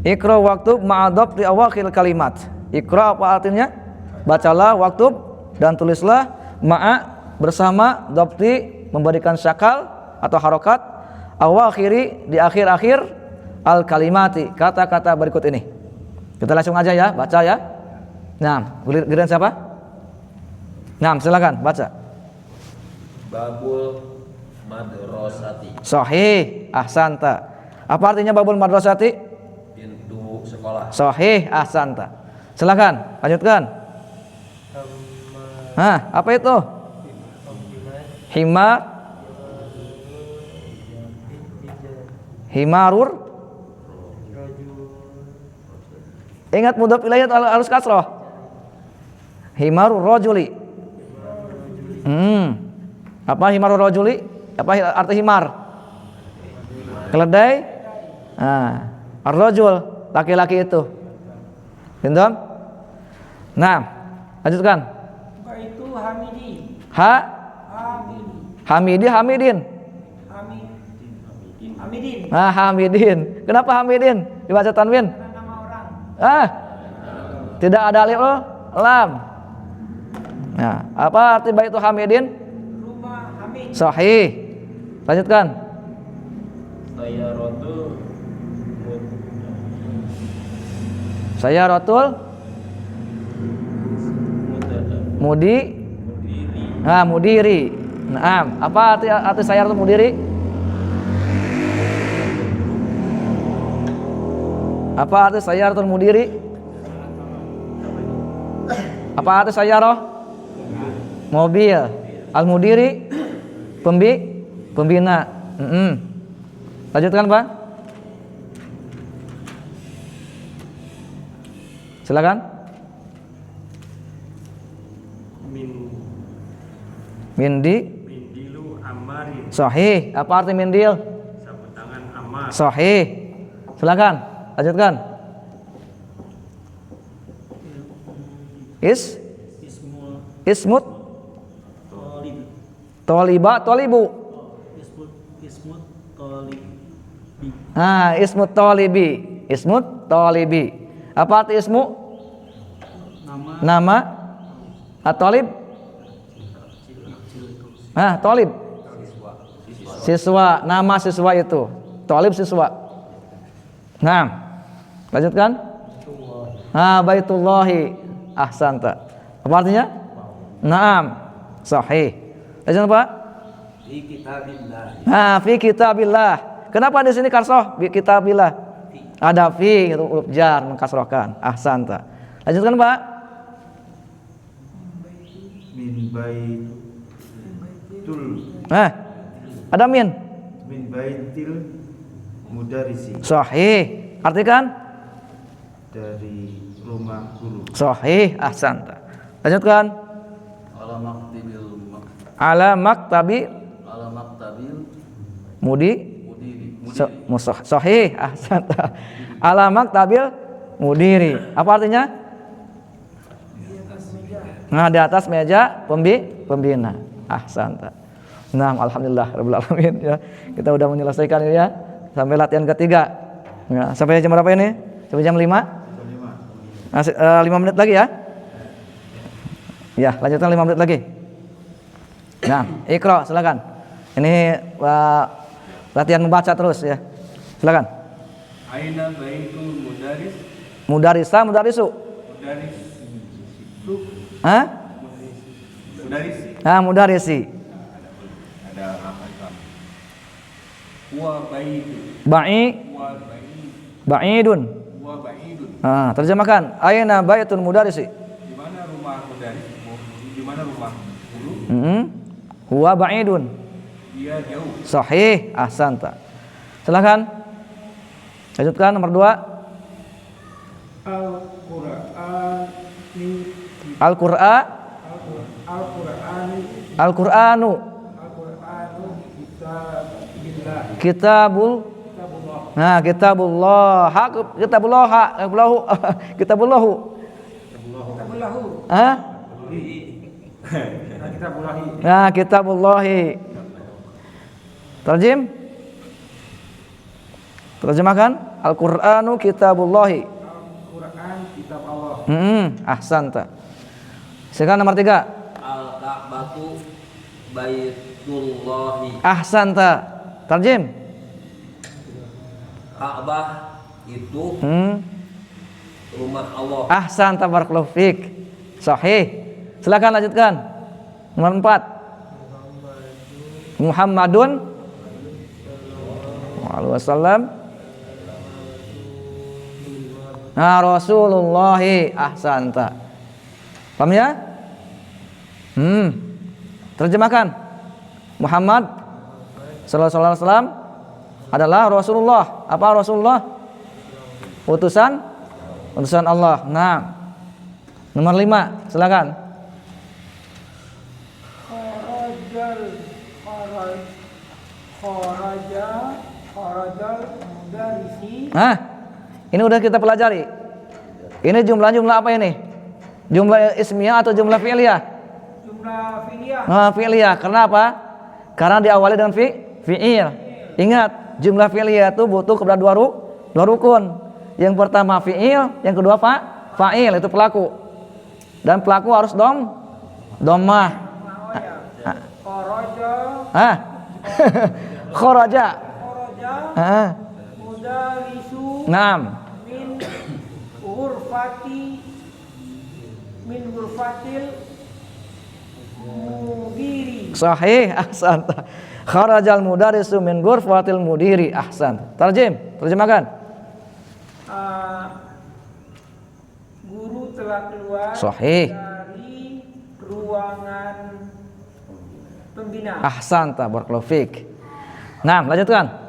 Iqra waktu ma'adab di awakhir kalimat. Iqra apa artinya? Bacalah waktu dan tulislah ma'a bersama dhabti memberikan syakal atau harokat awakhiri di akhir-akhir al kalimati kata-kata berikut ini. Kita langsung aja ya, baca ya. Nah, giliran siapa? Nah, silakan baca. Babul madrasati. Sahih, ahsanta. Apa artinya babul madrasati? Pintu sekolah. Sahih, ahsanta. Silakan, lanjutkan. Apa itu? Himarur. Ingat mudhaf ilaih harus kasroh. Himarur rajuli. Apa himarur rajuli? Apa arti himar? Keledai. Ar-rajul, laki-laki itu. Pintam? Nah, lanjutkan. Baitu Hamidi. Hamidin. Hamidin. Hamidin. Kenapa Hamidin? Dibaca tanwin. Nama orang. Tidak ada alif lam. Nah, apa arti baitu Hamidin? Rumah Hamid. Sahih. Lanjutkan. Saya rotul mudiri. Nah, apa arti saya rotul mudiri? Apa arti saya rotul mudiri? Apa arti sayyarah? Mobil. Al-mudiri pembina. Lanjutkan, Pak. Silakan. Mindilu Ammarin. Sahih. Apa arti mindil? Sapu tangan Ammar. Sahih. Silakan. Lanjutkan. Ismut Toliba, tolibu. Ismut tolibi. Nah, ismut tolibi. Ismut tolibi. Apa arti ismu? Nama. At-tolib. Nah, tolib. Siswa. Nama siswa itu. Tolib siswa. Nah, lanjutkan. Nah, baitullahi. Ahsanta. Apa artinya? Naam. Sahih. Lanjut Pak. Fi kitabillah. Nah, fi kitabillah. Kenapa di sini kasroh? Fi kitabillah. Ada fi itu huruf jar mengkasrohkan. Ahsanta. Lanjutkan Pak. Min baitul. Nah, ada min. Min baitil mudarisi. Sahih. Artikan? Dari rumah guru. Sahih. Ahsanta. Lanjutkan. Ala maktabil Ala maktabi ala maktabil mudi. mudiri. Sahih. Ahsanta. Ala maktabil mudiri. Apa artinya? Nah, di atas meja pembina. Ahsanta. Nah, alhamdulillah rabbil alamin ya. Kita udah menyelesaikan ini ya. Sampai latihan ketiga. Ya, sampai jam berapa ini? Sampai jam 5? Masih 5 menit lagi ya. Ya, lanjutkan 5 menit lagi. Nah, Iqra silakan. Ini latihan membaca terus ya. Silakan. Aina baitul mudaris. Mudarisa, mudarisu. Mudaris. Hah? Mudaris. Nah, mudarisi. Ada apa itu? Wa baitu. Ba'i, Wa baitu. ba'idun. Wa baidun. Nah, terjemahkan. Aina baitul mudarisi. Di mana rumah mudaris? Di mana rumah guru? Huwa ba'idun. Dia jauh. Sahih. Ahsanta. Silakan. Lanjutkan nomor 2. Al-Qur'an. Al-Qur'anu. Kitabul. Nah, kitabullah. Kitabullah. Kitabullahu. Hah? Nah, kitabullahi. Terjem. Terjemahkan. Al-Qur'anu kitabullahi. Al-Quran kitab Allah. Ahsanta. Sekarang nomor 3. Al-Ka'batu baitullahi. Ahsanta. Terjem. Ka'bah itu rumah Allah. Ahsanta barakallahu fik. Sahih. Silakan lanjutkan. Nomor 4. Muhammadun sallallahu alaihi wasallam. Nah, Rasulullahi. Ahsanta. Paham ya? Terjemahkan. Muhammad sallallahu alaihi wasallam adalah Rasulullah. Apa Rasulullah? Utusan Allah. Nah, nomor 5, silakan. Kharajal mudarisi. Nah, ini udah kita pelajari. Ini jumlah apa ini? Jumlah ismiyah atau jumlah fi'liyah? Jumlah fi'liyah. Nah, fi'liyah. Karena apa? Karena diawali dengan fi'il. Ingat, jumlah fi'liyah itu butuh kepada dua rukun. Yang pertama fi'il, yang kedua fa'il, itu pelaku. Dan pelaku harus dhammah. Kharaja. Mudarisu. Naam. Min ghurfatil mudiri. Sahih. Ahsanta. Kharajal mudarisu min ghurfatil mudiri. Ahsan. Terjemahkan. Guru telah keluar Sahih. dari ruangan pembina. Ahsanta barakallahu fik. Nah, lanjutkan.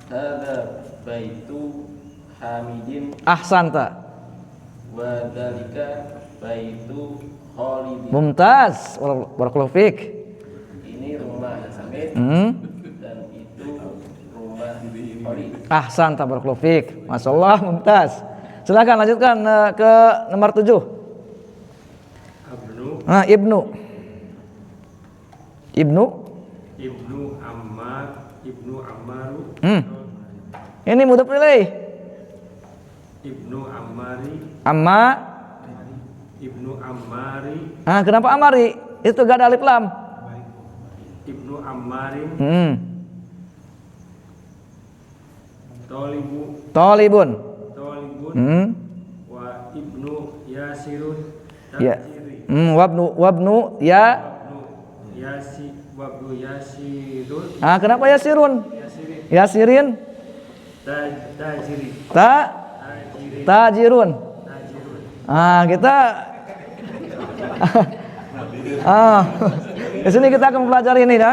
Hada baitu Hamidin Ahsanta. wa dzalika baitu Khalidin. Mumtaz. Barakallahu fik. Ini rumah Hamid dan itu rumah Khalid. Ahsanta barakallahu fik. Masyaallah, mumtaz. Silakan lanjutkan ke nomor 7. Ibnu. Ibnu. Ibnu Ammar, Ibnu Ammaru, Ini mudhof ilaih. Ibnu Ammari, Amma. Ibnu Ammari, Kenapa Amari? Itu gak ada alif lam. Ibnu Ammarin, Tolibun. wa Ibnu Yasirun, Ya. Tajiri, Wabnu ya. Wabnu Yasirun, Kenapa Yasirun? Yasirin. Tajiri, Tajirun. Kita di sini kita akan mempelajari ini ya.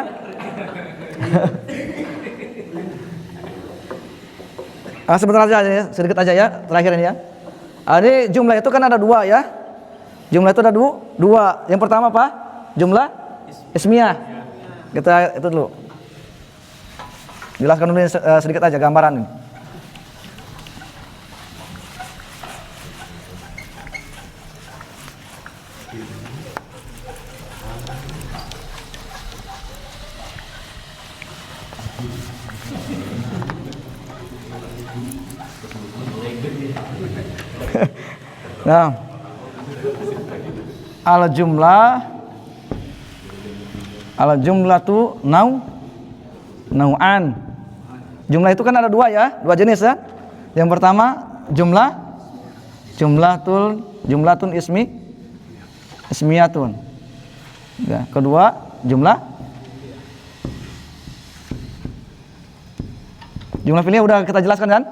Sebentar aja ya, sedikit aja ya, terakhir ini ya. Ini jumlah itu kan ada dua ya. Jumlah itu ada dua. Yang pertama apa? Jumlah ismiyah. Kita itu dulu. Jelaskan dulu sedikit aja gambaran ini. Nah, al jumlah tu nau'an. Jumlah itu kan ada dua ya, dua jenis ya. Yang pertama jumlatun ismiyatun. Ya, kedua jumlah fi'liyah udah kita jelaskan kan?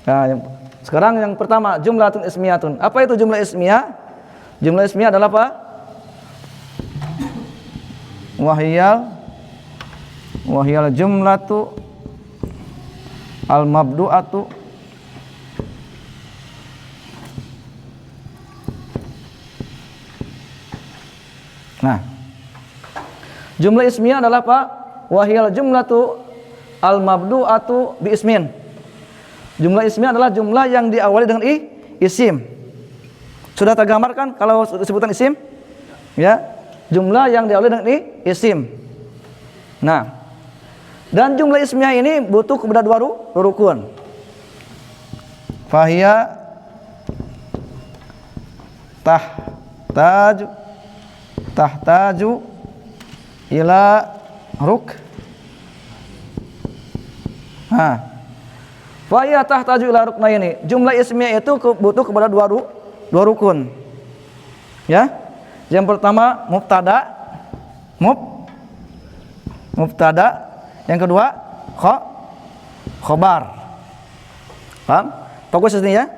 Nah, sekarang yang pertama jumlatun ismiyatun. Apa itu jumlah ismiyah? Jumlah ismiyah adalah apa? Wahiyal jumlatu al-mabdu'atu Nah, jumlah ismiyah adalah apa? Wahiyal jumlatu al-mabdu'atu bi ismin. Jumlah ismiyah adalah jumlah yang diawali dengan isim. Sudah tergambarkan kalau disebutkan isim? Ya, jumlah yang diawali dengan isim. Nah, dan jumlah ismiyah ini butuh kepada dua rukun. Fahiya tahtaju ila Fahiya tahtaju ila ruknaini. Jumlah ismiyah itu butuh kepada dua rukun. Ya. Yang pertama mubtada. Yang kedua khobar. Paham? Fokus di sini ya.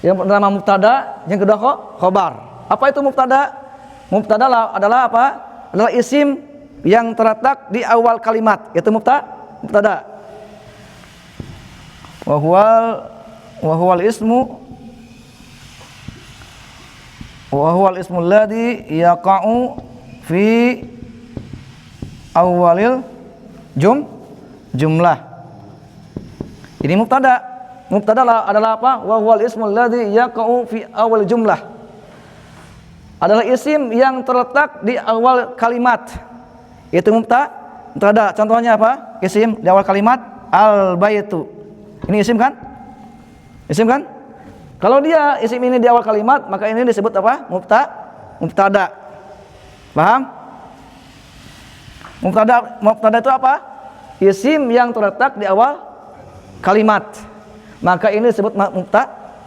Yang pertama mubtada, yang kedua khobar. Apa itu mubtada? Mubtada adalah apa? Adalah isim yang terletak di awal kalimat. Itu mubtada. Wa huwal ismu alladhi yaqa'u fi awalil jumlah. Ini mubtada. Mubtada adalah apa? Wa huwal ismu alladhi yaqa'u fi awal jumlah. Adalah isim yang terletak di awal kalimat. Itu mubtada. Contohnya apa? Isim di awal kalimat al-baitu. Ini isim kan? Isim kan? Kalau dia isim ini di awal kalimat, maka ini disebut apa? Mubtada. Paham? Mubtada itu apa? Isim yang terletak di awal kalimat. Maka ini disebut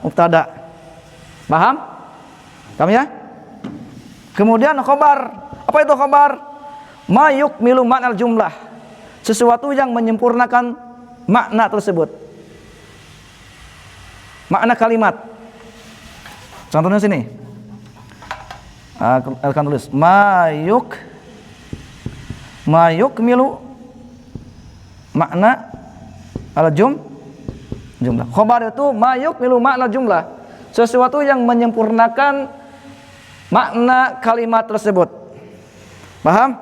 mubtada. Paham? Paham ya? Kemudian khobar. Apa itu khobar? Ma yukmilu ma'nal jumlah. Sesuatu yang menyempurnakan makna tersebut. Makna kalimat. Contohnya sini. Akan tulis ma yukmilu makna jumlah. Khobar itu ma yukmilu makna jumlah. Sesuatu yang menyempurnakan makna kalimat tersebut. Paham?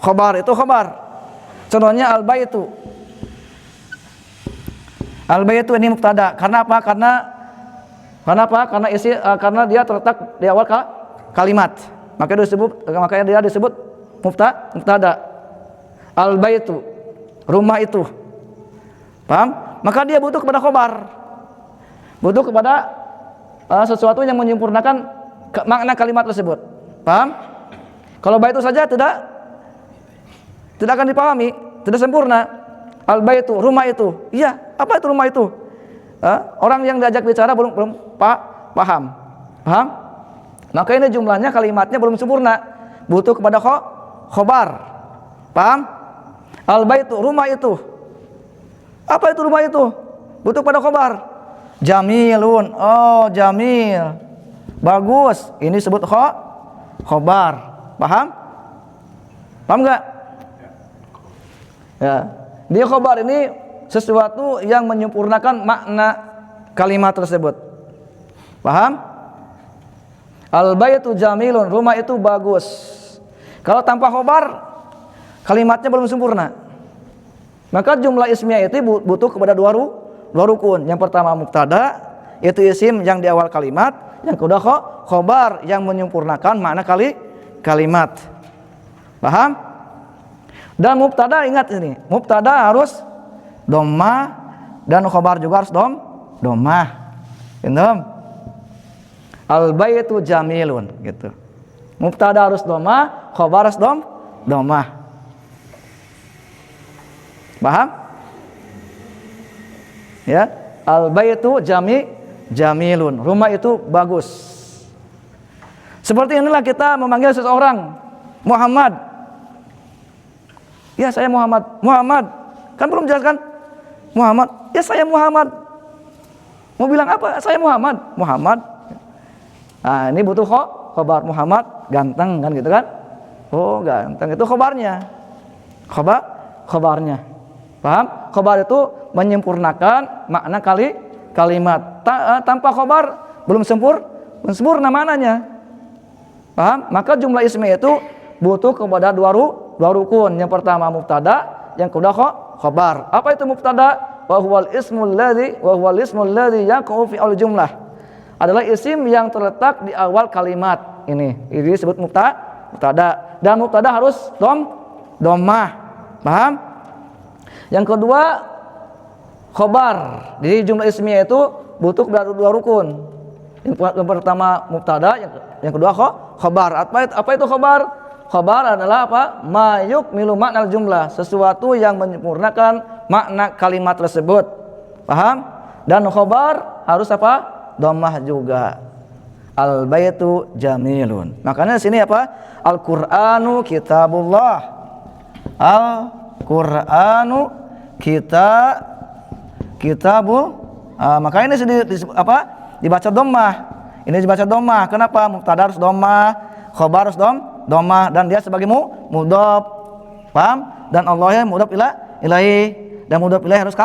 Khobar itu khobar. Contohnya al-baitu. Al-baitu ini mubtada. Karena apa? Karena dia terletak di awal kalimat. Makanya dia disebut mubtada. Al-baitu, rumah itu. Paham? Maka dia butuh kepada khobar. Butuh kepada sesuatu yang menyempurnakan makna kalimat tersebut. Paham? Kalau baitu saja tidak akan dipahami, tidak sempurna. Al-baitu, rumah itu. Iya, apa itu rumah itu? Orang yang diajak bicara belum paham. Paham? Maka ini jumlahnya, kalimatnya belum sempurna. Butuh kepada khobar. Paham? Al-baitu, rumah itu. Apa itu rumah itu? Butuh pada khobar. Jamilun. Oh, jamil. Bagus. Ini disebut khobar. Paham? Paham enggak? Ya. Dia khobar ini sesuatu yang menyempurnakan makna kalimat tersebut. Paham? Al-baitu jamilun. Rumah itu bagus. Kalau tanpa khobar, kalimatnya belum sempurna. Maka jumlah ismiyah itu butuh kepada dua rukun. Yang pertama mubtada, yaitu isim yang di awal kalimat. Yang kedua khobar yang menyempurnakan makna kalimat. Paham? Dan mubtada, ingat ini, mubtada harus dhammah dan khobar juga harus dhammah. Paham? Al-baitu jamilun gitu. Mubtada harus dhammah, khobar harus dhammah. Paham? Ya, al-baitu jamilun. Rumah itu bagus. Seperti inilah kita memanggil seseorang Muhammad. Ya, saya Muhammad. Muhammad. Kan belum jelaskan? Muhammad. Ya, saya Muhammad. Mau bilang apa? Saya Muhammad. Muhammad. Nah, ini butuh khobar. Muhammad ganteng kan gitu kan? Oh, ganteng. Itu khobarnya. Khobarnya. Paham? Khobar itu menyempurnakan makna kalimat. Tanpa khobar belum sempurna maknanya. Paham? Maka jumlah ismi itu butuh kepada dua rukun. Yang pertama mubtada, yang kedua khobar. Apa itu mubtada? Wa huwal ismul ladzi yaqa'u fi al-jumlah. Adalah isim yang terletak di awal kalimat. Ini disebut mubtada. Dan mubtada harus dhammah. Paham? Yang kedua khobar. Jadi jumlah ismiyah itu butuh dua rukun. Yang pertama mubtada, yang kedua khobar. Apa itu khobar? Khobar adalah apa? Ma yukmilu makna jumlah, sesuatu yang menyempurnakan makna kalimat tersebut. Paham? Dan khobar harus apa? Dhammah juga. Al-baitu jamilun. Makanya di sini apa? Al-Qur'anu kitabullah. Al-Qur'anu kitabul. Makanya ini dibaca dhammah. Ini dibaca dhammah. Kenapa? Mubtada harus dhammah, khobar harus dhammah, dan dia sebagai mudhaf. Paham? Dan Allah ya mudhaf ilaihi, dan mudhaf ilaihi harus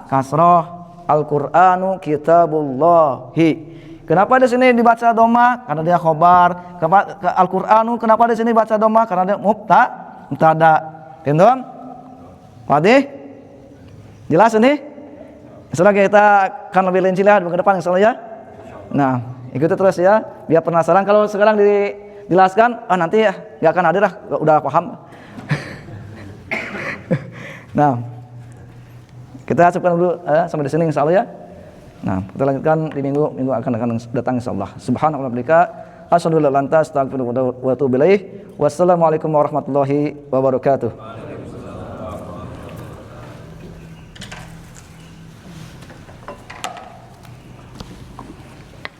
kasrah. Al-Qur'anu kitabullahi. Kenapa di sini dibaca dhammah? Karena dia khobar. Al-Qur'anu kenapa di sini baca dhammah? Karena dia mubtada. Paham? Padih? Jelas ini? Setelah kita akan lebih rinci lihat ke depan insyaallah ya. Nah, ikuti terus ya, biar penasaran. Kalau sekarang dijelaskan, nanti ya nggak akan hadir lah, udah paham. Nah, kita cukupkan dulu sampai di sini insyaallah ya. Nah, kita lanjutkan di minggu akan datang insyaallah. Subhanallah bihamdika, asyhadu an la ilaha illa anta, astaghfiruka wa atubu ilaik. Wassalamualaikum warahmatullahi wabarakatuh.